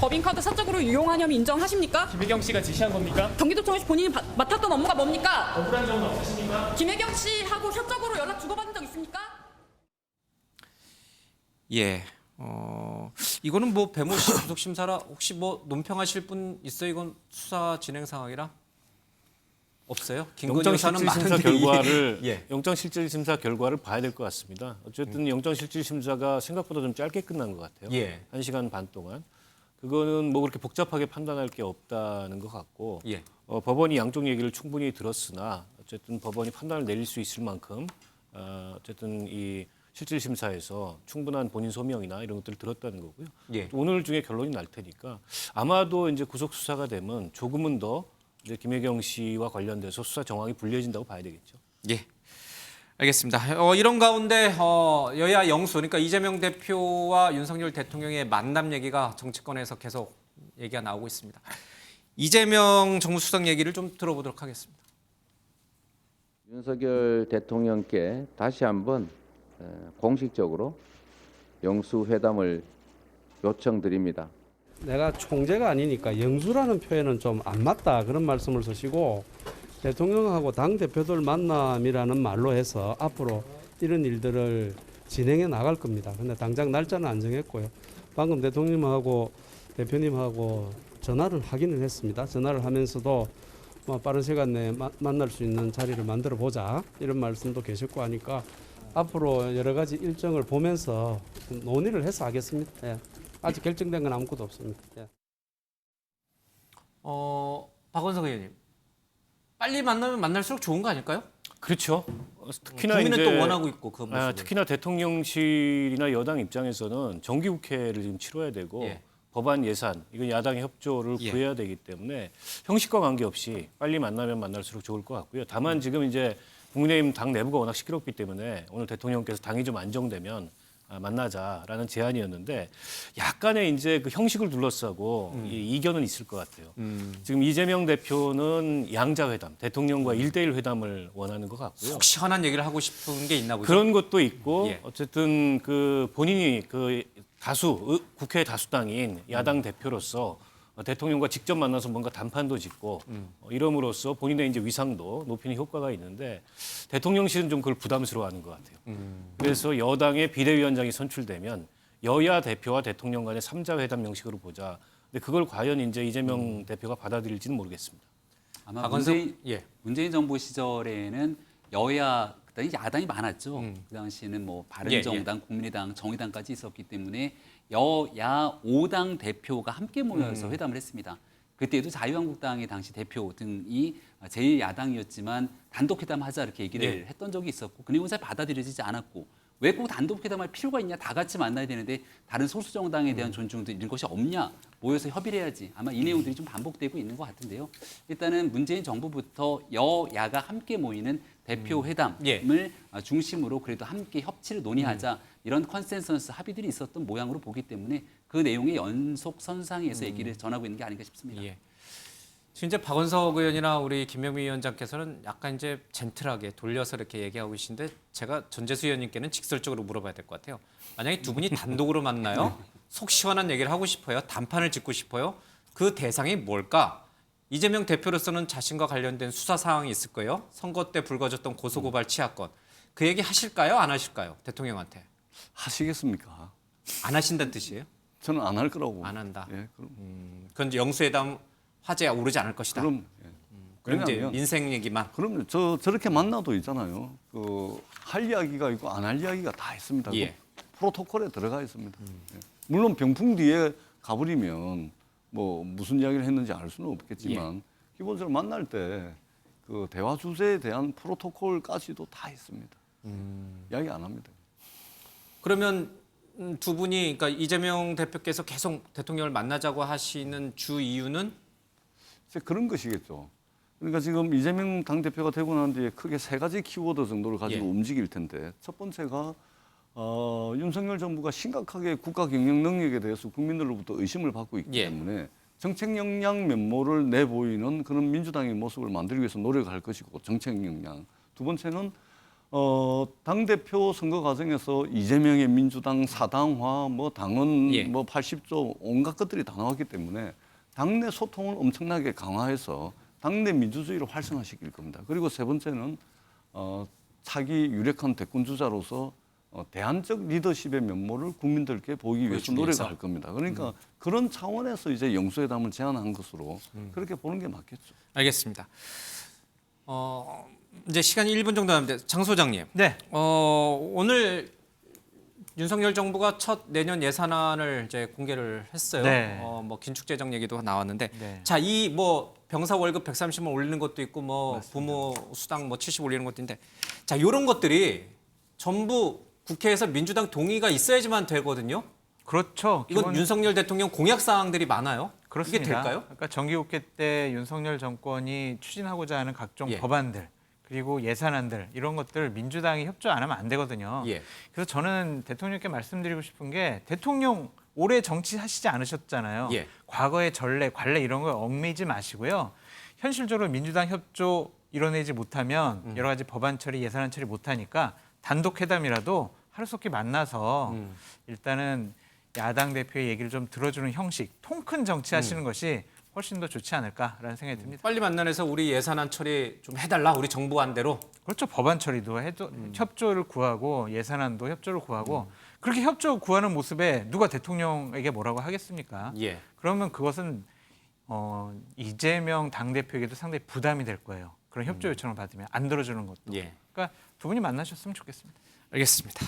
법인카드 사적으로 이용한 혐의 인정하십니까? 김혜경 씨가 지시한 겁니까? 경기도청에서 본인이 맡았던 업무가 뭡니까? 억울한 점은 없으십니까? 김혜경 씨하고 사적으로 연락 주고받은 적 있습니까? 예. 이거는 뭐 배모 씨 구속 심사라 혹시 뭐 논평하실 분 있어요? 이건 수사 진행 상황이라? 없어요? 김건희 여사는 많은데 결과를 영장실질심사 결과를 봐야 될 것 같습니다. 어쨌든 영장실질심사가 생각보다 좀 짧게 끝난 것 같아요. 1시간 반 동안. 그거는 뭐 그렇게 복잡하게 판단할 게 없다는 것 같고 법원이 양쪽 얘기를 충분히 들었으나 어쨌든 법원이 판단을 내릴 수 있을 만큼 어쨌든 이 실질심사에서 충분한 본인 소명이나 이런 것들을 들었다는 거고요. 오늘 중에 결론이 날 테니까 아마도 이제 구속 수사가 되면 조금은 더 이제 김혜경 씨와 관련돼서 수사 정황이 불리해진다고 봐야 되겠죠. 예, 알겠습니다. 이런 가운데 여야 영수, 그러니까 이재명 대표와 윤석열 대통령의 만남 얘기가 정치권에서 계속 얘기가 나오고 있습니다. 이재명 정무수석 얘기를 좀 들어보도록 하겠습니다. 윤석열 대통령께 다시 한번 공식적으로 영수회담을 요청드립니다. 내가 총재가 아니니까 영수라는 표현은 좀 안 맞다 그런 말씀을 쓰시고 대통령하고 당대표들 만남이라는 말로 해서 앞으로 이런 일들을 진행해 나갈 겁니다. 근데 당장 날짜는 안 정했고요. 방금 대통령님하고 대표님하고 전화를 하기는 했습니다. 전화를 하면서도 뭐 빠른 시간 내에 만날 수 있는 자리를 만들어 보자 이런 말씀도 계셨고 하니까 앞으로 여러 가지 일정을 보면서 논의를 해서 하겠습니다. 예. 아직 결정된 건 아무것도 없습니다. 예. 박원석 의원님, 빨리 만나면 만날수록 좋은 거 아닐까요? 그렇죠. 특히나 국민은 이제 또 원하고 있고 그 모습을. 특히나 대통령실이나 여당 입장에서는 정기국회를 지금 치러야 되고 법안 예산 이건 야당의 협조를 구해야 되기 때문에 형식과 관계없이 빨리 만나면 만날수록 좋을 것 같고요. 다만 지금 이제 국민의힘 당 내부가 워낙 시끄럽기 때문에 오늘 대통령께서 당이 좀 안정되면 만나자라는 제안이었는데 약간의 이제 그 형식을 둘러싸고 이견은 있을 것 같아요. 지금 이재명 대표는 양자회담, 대통령과 1대1 회담을 원하는 것 같고요. 속 시원한 얘기를 하고 싶은 게 있나 보죠. 그런 것도 있고 어쨌든 그 본인이 그 국회 다수당인 야당 대표로서 대통령과 직접 만나서 뭔가 단판도 짓고 이럼으로써 본인의 이제 위상도 높이는 효과가 있는데 대통령실은 좀 그걸 부담스러워하는 것 같아요. 그래서 여당의 비대위원장이 선출되면 여야 대표와 대통령 간의 3자 회담 형식으로 보자. 근데 그걸 과연 이제 이재명 대표가 받아들일지는 모르겠습니다. 아마 문재인 정부 시절에는 여야 그다음에 야당이 많았죠. 그 당시에는 뭐 바른정당, 국민의당, 정의당까지 있었기 때문에 여야 5당 대표가 함께 모여서 회담을 했습니다. 그때도 자유한국당의 당시 대표 등이 제1야당이었지만 단독회담 하자 이렇게 얘기를 했던 적이 있었고 그 내용은 잘 받아들여지지 않았고 왜 꼭 단독회담할 필요가 있냐? 다 같이 만나야 되는데 다른 소수 정당에 대한 존중도 이런 것이 없냐? 모여서 협의를 해야지. 아마 이 내용들이 좀 반복되고 있는 것 같은데요. 일단은 문재인 정부부터 여야가 함께 모이는 대표 회담을 중심으로 그래도 함께 협치를 논의하자 이런 컨센서스 합의들이 있었던 모양으로 보기 때문에 그 내용의 연속선상에서 얘기를 전하고 있는 게 아닌가 싶습니다. 지금 이제 박원석 의원이나 우리 김명민 위원장께서는 약간 이제 젠틀하게 돌려서 이렇게 얘기하고 계신데 제가 전재수 의원님께는 직설적으로 물어봐야 될 것 같아요. 만약에 두 분이 단독으로 만나요? 속 시원한 얘기를 하고 싶어요? 단판을 짓고 싶어요? 그 대상이 뭘까? 이재명 대표로서는 자신과 관련된 수사 사항이 있을 거예요. 선거 때 불거졌던 고소고발 치하건. 그 얘기 하실까요? 안 하실까요? 대통령한테. 하시겠습니까? 안 하신다는 뜻이에요? 저는 안 할 거라고. 안 한다. 그럼. 그건 이제 영수회담 화제가 오르지 않을 것이다. 그럼. 그럼 이제 인생 얘기만. 그럼 저렇게 만나도 있잖아요. 할 이야기가 있고 안 할 이야기가 다 있습니다. 그 프로토콜에 들어가 있습니다. 물론 병풍 뒤에 가버리면 뭐 무슨 이야기를 했는지 알 수는 없겠지만 기본적으로 만날 때 그 대화 주제에 대한 프로토콜까지도 다 있습니다. 이야기 안 합니다. 그러면 두 분이 그러니까 이재명 대표께서 계속 대통령을 만나자고 하시는 주 이유는 그런 것이겠죠. 그러니까 지금 이재명 당대표가 되고 난 뒤에 크게 세 가지 키워드 정도를 가지고 움직일 텐데 첫 번째가 윤석열 정부가 심각하게 국가 경영 능력에 대해서 국민들로부터 의심을 받고 있기 때문에 정책 역량 면모를 내보이는 그런 민주당의 모습을 만들기 위해서 노력할 것이고 정책 역량. 두 번째는 당대표 선거 과정에서 이재명의 민주당 사당화, 뭐 당원 뭐 80조 온갖 것들이 다 나왔기 때문에 당내 소통을 엄청나게 강화해서 당내 민주주의를 활성화시킬 겁니다. 그리고 세 번째는 차기 유력한 대권 주자로서 대안적 리더십의 면모를 국민들께 보이기 위해서 노력할 겁니다. 그러니까 그런 차원에서 이제 영수회담을 제안한 것으로 그렇게 보는 게 맞겠죠. 알겠습니다. 이제 시간이 1분 정도 남는데 장 소장님. 네. 오늘 윤석열 정부가 첫 내년 예산안을 이제 공개를 했어요. 네. 뭐 긴축 재정 얘기도 나왔는데, 네. 자, 이 뭐 병사 월급 130만 원 올리는 것도 있고, 뭐 맞습니다. 부모 수당 뭐 70 올리는 것도 있는데, 자, 이런 것들이 전부 국회에서 민주당 동의가 있어야지만 되거든요. 그렇죠. 이건 윤석열 대통령 공약 사항들이 많아요. 그렇습니다. 이게 될까요? 그러니까 정기국회 때 윤석열 정권이 추진하고자 하는 각종 예. 법안들 그리고 예산안들 이런 것들 민주당이 협조 안 하면 안 되거든요. 예. 그래서 저는 대통령께 말씀드리고 싶은 게 대통령 오래 정치하시지 않으셨잖아요. 예. 과거의 전례, 관례 이런 거에 얽매이지 마시고요. 현실적으로 민주당 협조 이뤄내지 못하면 여러 가지 법안 처리, 예산안 처리 못하니까 단독 회담이라도 하루속히 만나서 일단은 야당 대표의 얘기를 좀 들어주는 형식, 통 큰 정치하시는 것이 훨씬 더 좋지 않을까라는 생각이 듭니다. 빨리 만나서 우리 예산안 처리 좀 해달라. 우리 정부안대로. 그렇죠. 법안 처리도 해도 협조를 구하고 예산안도 협조를 구하고 그렇게 협조 구하는 모습에 누가 대통령에게 뭐라고 하겠습니까? 예. 그러면 그것은 이재명 당대표에게도 상당히 부담이 될 거예요. 그런 협조 요청을 받으면 안 들어주는 것도. 예. 그러니까 두 분이 만나셨으면 좋겠습니다. 알겠습니다.